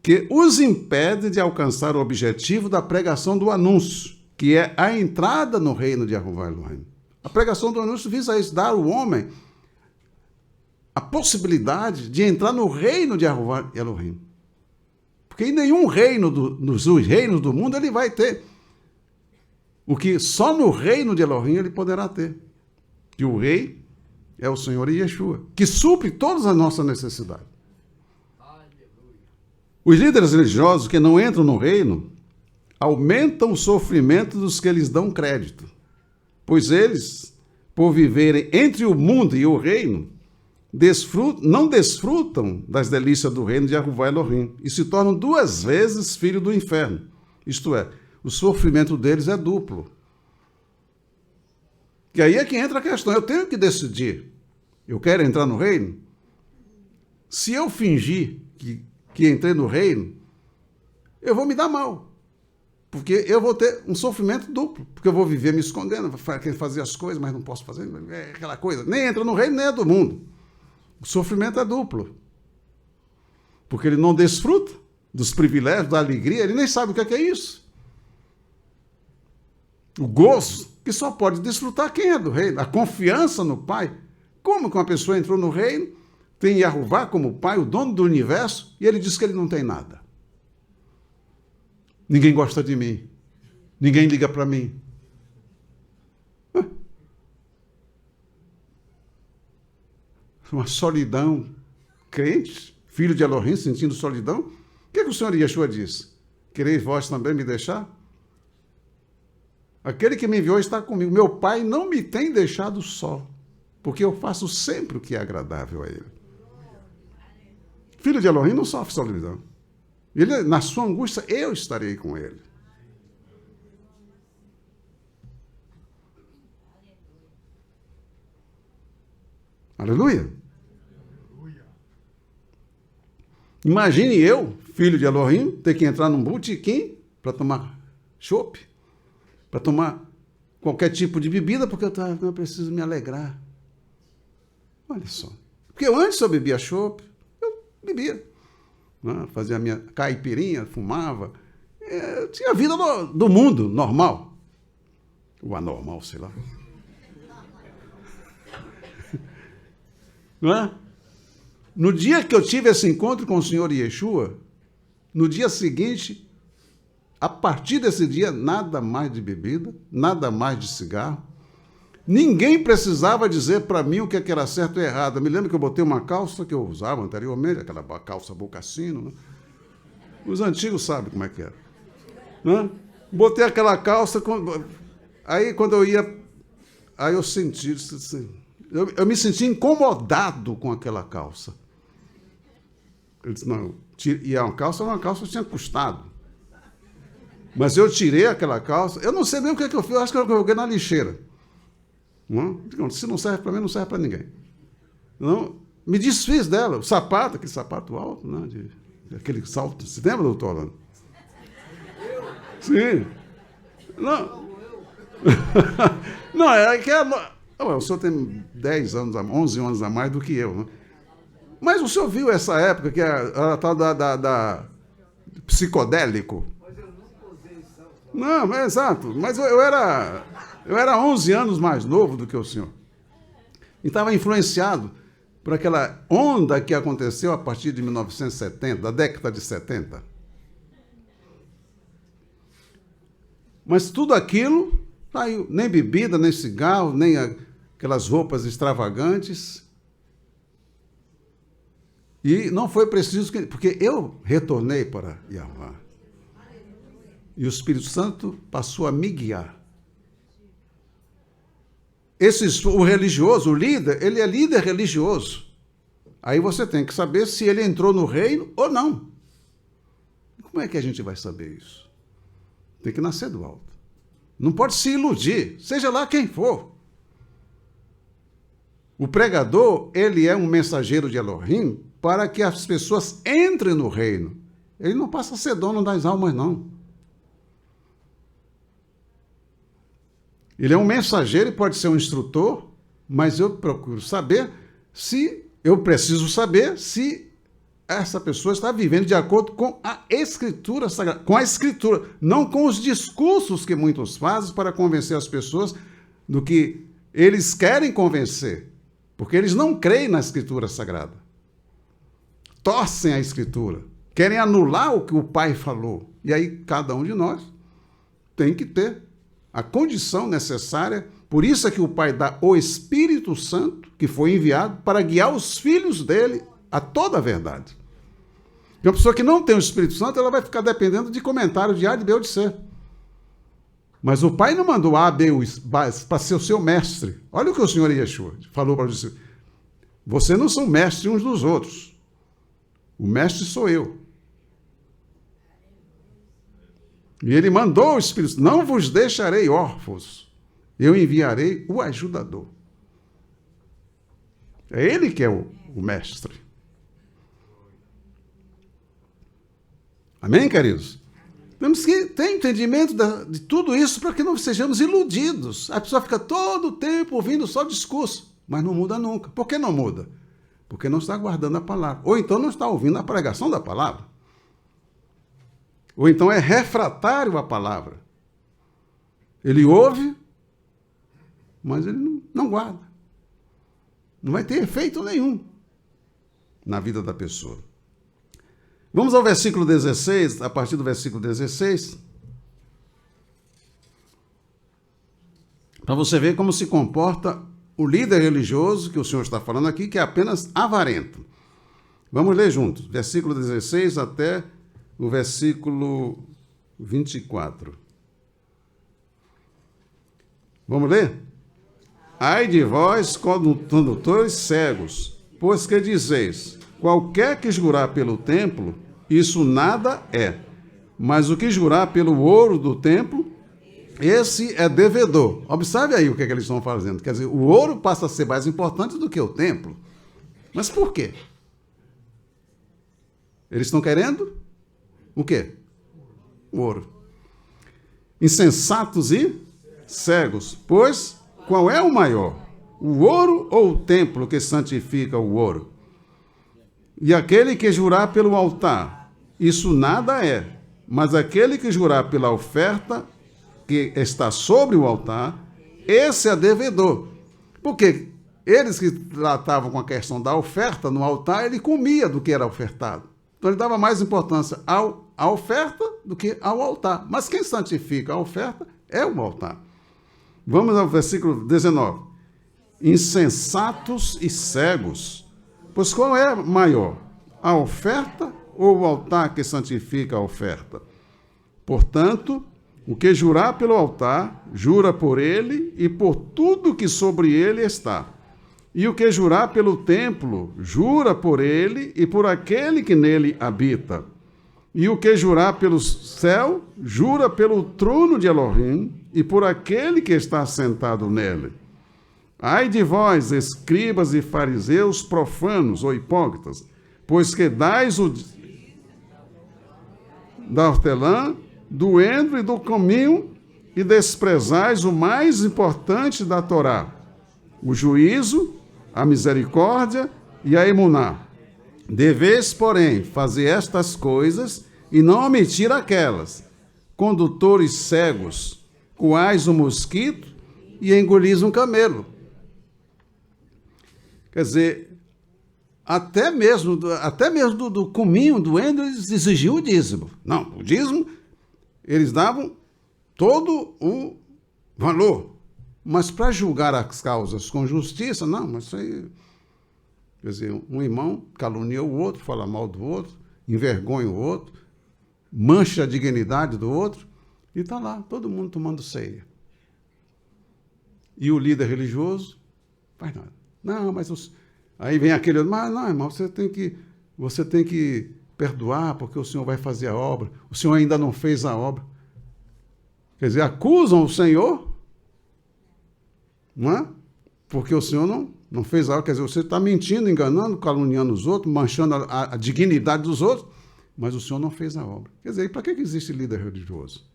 que os impede de alcançar o objetivo da pregação do anúncio, que é a entrada no reino de Yehovah Elohim. A pregação do anúncio visa isso, dar ao homem a possibilidade de entrar no reino de Yehovah Elohim. Porque em nenhum reino nos reinos do mundo ele vai ter o que só no reino de Elohim ele poderá ter. Que o rei é o Senhor Yeshua, que supre todas as nossas necessidades. Os líderes religiosos que não entram no reino aumentam o sofrimento dos que lhes dão crédito, pois eles, por viverem entre o mundo e o reino, não desfrutam das delícias do reino de Yehovah Elohim e se tornam duas vezes filhos do inferno. Isto é, o sofrimento deles é duplo. E aí é que entra a questão. Eu tenho que decidir. Eu quero entrar no reino? Se eu fingir que entrei no reino, eu vou me dar mal. Porque eu vou ter um sofrimento duplo. Porque eu vou viver me escondendo, querer fazer as coisas, mas não posso fazer. É aquela coisa. Nem entra no reino, nem é do mundo. O sofrimento é duplo. Porque ele não desfruta dos privilégios, da alegria, ele nem sabe o que é isso. O gozo, que só pode desfrutar quem é do reino. A confiança no Pai. Como que uma pessoa entrou no reino, tem Yehovah como Pai, o dono do universo, e ele diz que ele não tem nada. Ninguém gosta de mim. Ninguém liga para mim. Uma solidão. Crente, filho de Elohim, sentindo solidão. O que o Senhor Yeshua disse? Quereis vós também me deixar? Aquele que me enviou está comigo. Meu Pai não me tem deixado só, porque eu faço sempre o que é agradável a Ele. Filho de Elohim não sofre solidão. Ele, na sua angústia, eu estarei com ele. Aleluia. Imagine eu, filho de Elohim, ter que entrar num botequim para tomar chopp, para tomar qualquer tipo de bebida, porque eu preciso me alegrar. Olha só. Porque antes eu bebia chopp, eu bebia. Né? Fazia a minha caipirinha, fumava. Eu tinha a vida do mundo, normal. O anormal, sei lá. Não é? No dia que eu tive esse encontro com o Senhor Yeshua, no dia seguinte, a partir desse dia, nada mais de bebida, nada mais de cigarro. Ninguém precisava dizer para mim o que era certo e errado. Eu me lembro que eu botei uma calça que eu usava anteriormente, aquela calça bocassino. Né? Os antigos sabem como é que era. Né? Botei aquela calça, aí quando eu ia, aí eu senti, assim, eu me senti incomodado com aquela calça. Ele disse, não, e a calça que tinha custado. Mas eu tirei aquela calça, eu não sei nem o que eu fiz, eu acho que eu joguei na lixeira. Não? Se não serve para mim, não serve para ninguém. Não? Me desfiz dela, o sapato, aquele sapato alto, né? Aquele salto, você lembra, doutor Orlando? Sim. Não. Não, é que o senhor tem 10 anos, 11 anos a mais do que eu, né? Mas o senhor viu essa época que era tal da psicodélico? Mas eu nunca usei isso. Não, é exato. Mas eu era 11 anos mais novo do que o senhor. E estava influenciado por aquela onda que aconteceu a partir de 1970, da década de 70. Mas tudo aquilo, nem bebida, nem cigarro, nem aquelas roupas extravagantes. E não foi preciso, porque eu retornei para Yahweh. E o Espírito Santo passou a me guiar. O religioso, o líder, ele é líder religioso. Aí você tem que saber se ele entrou no reino ou não. Como é que a gente vai saber isso? Tem que nascer do alto. Não pode se iludir, seja lá quem for. O pregador, ele é um mensageiro de Elohim para que as pessoas entrem no reino. Ele não passa a ser dono das almas, não. Ele é um mensageiro e pode ser um instrutor, mas eu preciso saber se essa pessoa está vivendo de acordo com a Escritura Sagrada, com a Escritura, não com os discursos que muitos fazem para convencer as pessoas do que eles querem convencer, porque eles não creem na Escritura Sagrada. Torcem a Escritura, querem anular o que o Pai falou. E aí cada um de nós tem que ter a condição necessária. Por isso é que o Pai dá o Espírito Santo, que foi enviado para guiar os filhos dele a toda a verdade. E uma pessoa que não tem o Espírito Santo, ela vai ficar dependendo de comentário de A, de B ou de C. Mas o Pai não mandou A, B para ser o seu mestre. Olha o que o Senhor Yeshua falou para os discípulos. Vocês não são mestres uns dos outros. O mestre sou eu. E ele mandou o Espírito, não vos deixarei órfãos, eu enviarei o ajudador. É ele que é o mestre. Amém, queridos? Temos que ter entendimento de tudo isso para que não sejamos iludidos. A pessoa fica todo o tempo ouvindo só discurso, mas não muda nunca. Por que não muda? Porque não está guardando a palavra. Ou então não está ouvindo a pregação da palavra. Ou então é refratário à palavra. Ele ouve, mas ele não guarda. Não vai ter efeito nenhum na vida da pessoa. Vamos ao versículo 16, a partir do versículo 16. Para você ver como se comporta o líder religioso que o Senhor está falando aqui, que é apenas avarento. Vamos ler juntos, versículo 16 até o versículo 24. Vamos ler? Ai de vós, condutores cegos, pois que dizeis, qualquer que jurar pelo templo, isso nada é, mas o que jurar pelo ouro do templo, Esse é devedor. Observe aí o que é que eles estão fazendo. Quer dizer, o ouro passa a ser mais importante do que o templo. Mas por quê? Eles estão querendo o quê? O ouro. Insensatos e cegos. Pois, qual é o maior? O ouro ou o templo que santifica o ouro? E aquele que jurar pelo altar, isso nada é. Mas aquele que jurar pela oferta que está sobre o altar, esse é devedor. Porque eles que tratavam com a questão da oferta no altar, ele comia do que era ofertado. Então ele dava mais importância à oferta do que ao altar. Mas quem santifica a oferta é o altar. Vamos ao versículo 19. Insensatos e cegos. Pois qual é maior? A oferta ou o altar que santifica a oferta? Portanto, o que jurar pelo altar, jura por ele e por tudo que sobre ele está. E o que jurar pelo templo, jura por ele e por aquele que nele habita. E o que jurar pelo céu, jura pelo trono de Elohim e por aquele que está sentado nele. Ai de vós, escribas e fariseus profanos ou hipócritas, pois que dais o da hortelã, do endro e do cominho, e desprezais o mais importante da Torá, o juízo, a misericórdia e a emuná. Deveis, porém, fazer estas coisas e não omitir aquelas, condutores cegos, coais um mosquito e engolis um camelo. Quer dizer, até mesmo do cominho, do endro, eles exigiam o dízimo. Não, o dízimo eles davam todo o valor. Mas para julgar as causas com justiça, não, mas isso aí... Quer dizer, um irmão calunia o outro, fala mal do outro, envergonha o outro, mancha a dignidade do outro, e está lá, todo mundo tomando ceia. E o líder religioso faz nada. Não, mas... Aí vem aquele outro, mas não, irmão, você tem que perdoar, porque o Senhor vai fazer a obra. O Senhor ainda não fez a obra. Quer dizer, acusam o Senhor, não é? Porque o Senhor não fez a obra. Quer dizer, você está mentindo, enganando, caluniando os outros, manchando a dignidade dos outros, mas o Senhor não fez a obra. Quer dizer, para que existe líder religioso?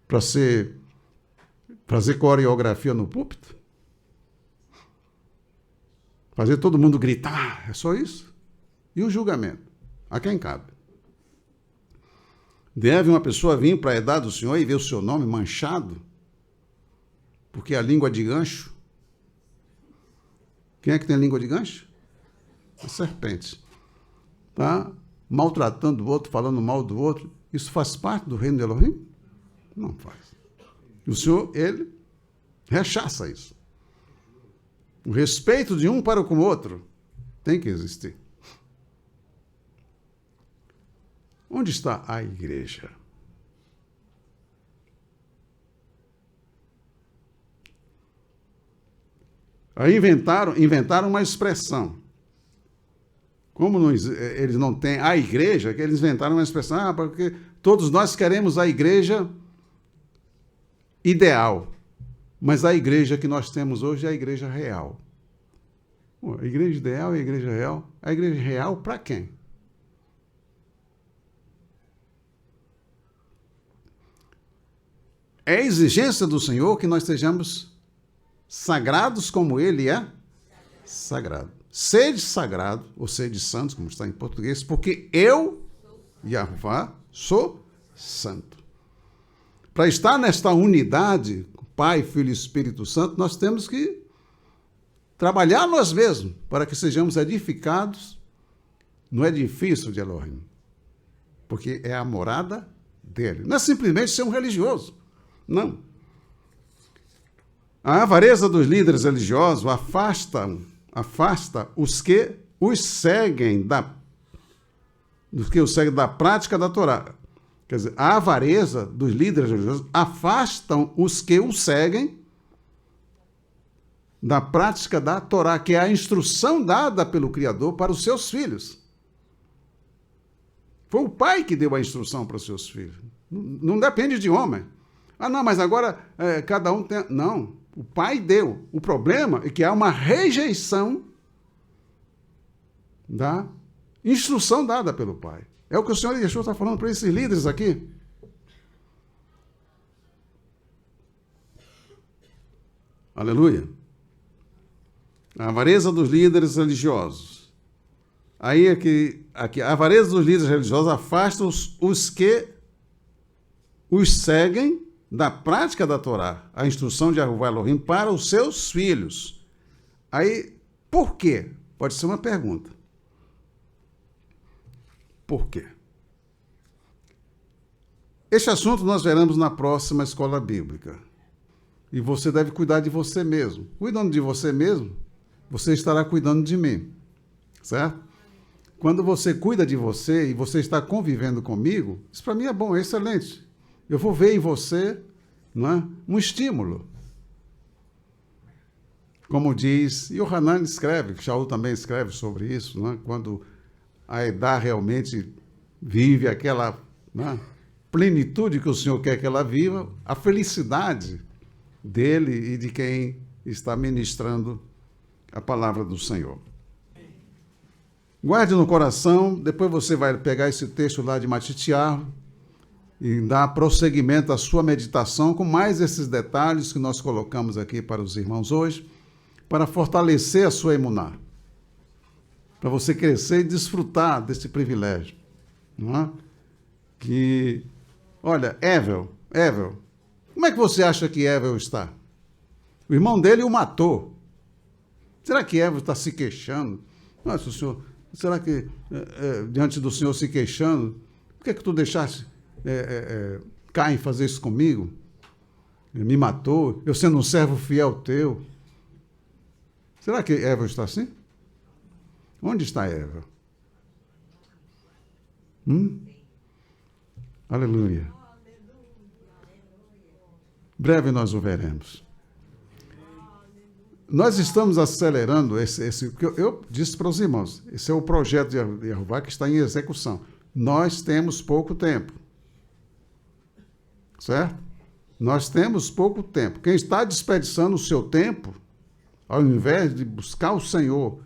Para fazer coreografia no púlpito? Fazer todo mundo gritar? É só isso? E o julgamento? A quem cabe? Deve uma pessoa vir para a idade do Senhor e ver o seu nome manchado? Porque a língua de gancho? Quem é que tem língua de gancho? A serpente. Tá maltratando o outro, falando mal do outro. Isso faz parte do reino de Elohim? Não faz. E o Senhor, ele rechaça isso. O respeito de um para com o outro tem que existir. Onde está a igreja? Aí inventaram uma expressão. Como eles não têm a igreja, que eles inventaram uma expressão, porque todos nós queremos a igreja ideal. Mas a igreja que nós temos hoje é a igreja real. A igreja ideal e a igreja real. A igreja real para quem? É exigência do Senhor que nós sejamos sagrados como Ele é sagrado. Sede sagrado, ou sede santos, como está em português, porque eu, Yahová, sou santo. Para estar nesta unidade, Pai, Filho e Espírito Santo, nós temos que trabalhar nós mesmos para que sejamos edificados no edifício de Elohim. Porque é a morada dele. Não é simplesmente ser um religioso. Não. A avareza dos líderes religiosos afasta os que os seguem da prática da Torá. Quer dizer, a avareza dos líderes religiosos afastam os que o seguem da prática da Torá, que é a instrução dada pelo Criador para os seus filhos. Foi o pai que deu a instrução para os seus filhos. Não depende de homem. Ah, não, mas agora cada um tem... Não, o pai deu. O problema é que há uma rejeição da instrução dada pelo pai. É o que o Senhor Yeshua está falando para esses líderes aqui. Aleluia. A avareza dos líderes religiosos. Aí aqui a avareza dos líderes religiosos afasta os que os seguem da prática da Torá, a instrução de Yehová Elohim para os seus filhos. Aí, por quê? Pode ser uma pergunta. Por quê? Este assunto nós veremos na próxima escola bíblica. E você deve cuidar de você mesmo. Cuidando de você mesmo, você estará cuidando de mim. Certo? Quando você cuida de você e você está convivendo comigo, isso para mim é bom, é excelente. Eu vou ver em você, não é, um estímulo. Como diz, e o Hanan escreve, Shaul também escreve sobre isso, não é? Quando a Edá realmente vive aquela, não é, plenitude que o Senhor quer que ela viva, a felicidade dele e de quem está ministrando a palavra do Senhor. Guarde no coração, depois você vai pegar esse texto lá de Matitiahu e dar prosseguimento à sua meditação com mais esses detalhes que nós colocamos aqui para os irmãos hoje, para fortalecer a sua emuná, para você crescer e desfrutar desse privilégio. Não é? Que, olha, Evel, como é que você acha que Evel está? O irmão dele o matou. Será que Evel está se queixando? Nossa, senhor, será que diante do Senhor se queixando, por que tu deixaste Caim fazer isso comigo? Ele me matou, eu sendo um servo fiel teu. Será que Evel está assim? Onde está Evel? Aleluia. Breve nós o veremos. Nós estamos acelerando porque eu disse para os irmãos, esse é o projeto de Yehová que está em execução. Nós temos pouco tempo. Certo? Nós temos pouco tempo. Quem está desperdiçando o seu tempo, ao invés de buscar o Senhor,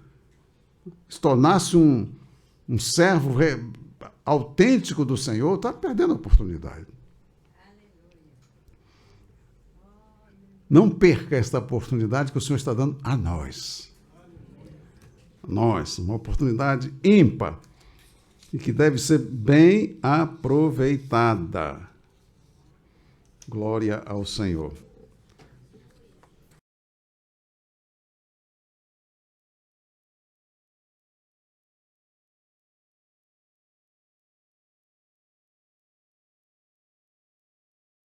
se tornar-se um servo autêntico do Senhor, está perdendo a oportunidade. Não perca esta oportunidade que o Senhor está dando a nós. Uma oportunidade ímpar e que deve ser bem aproveitada. Glória ao Senhor.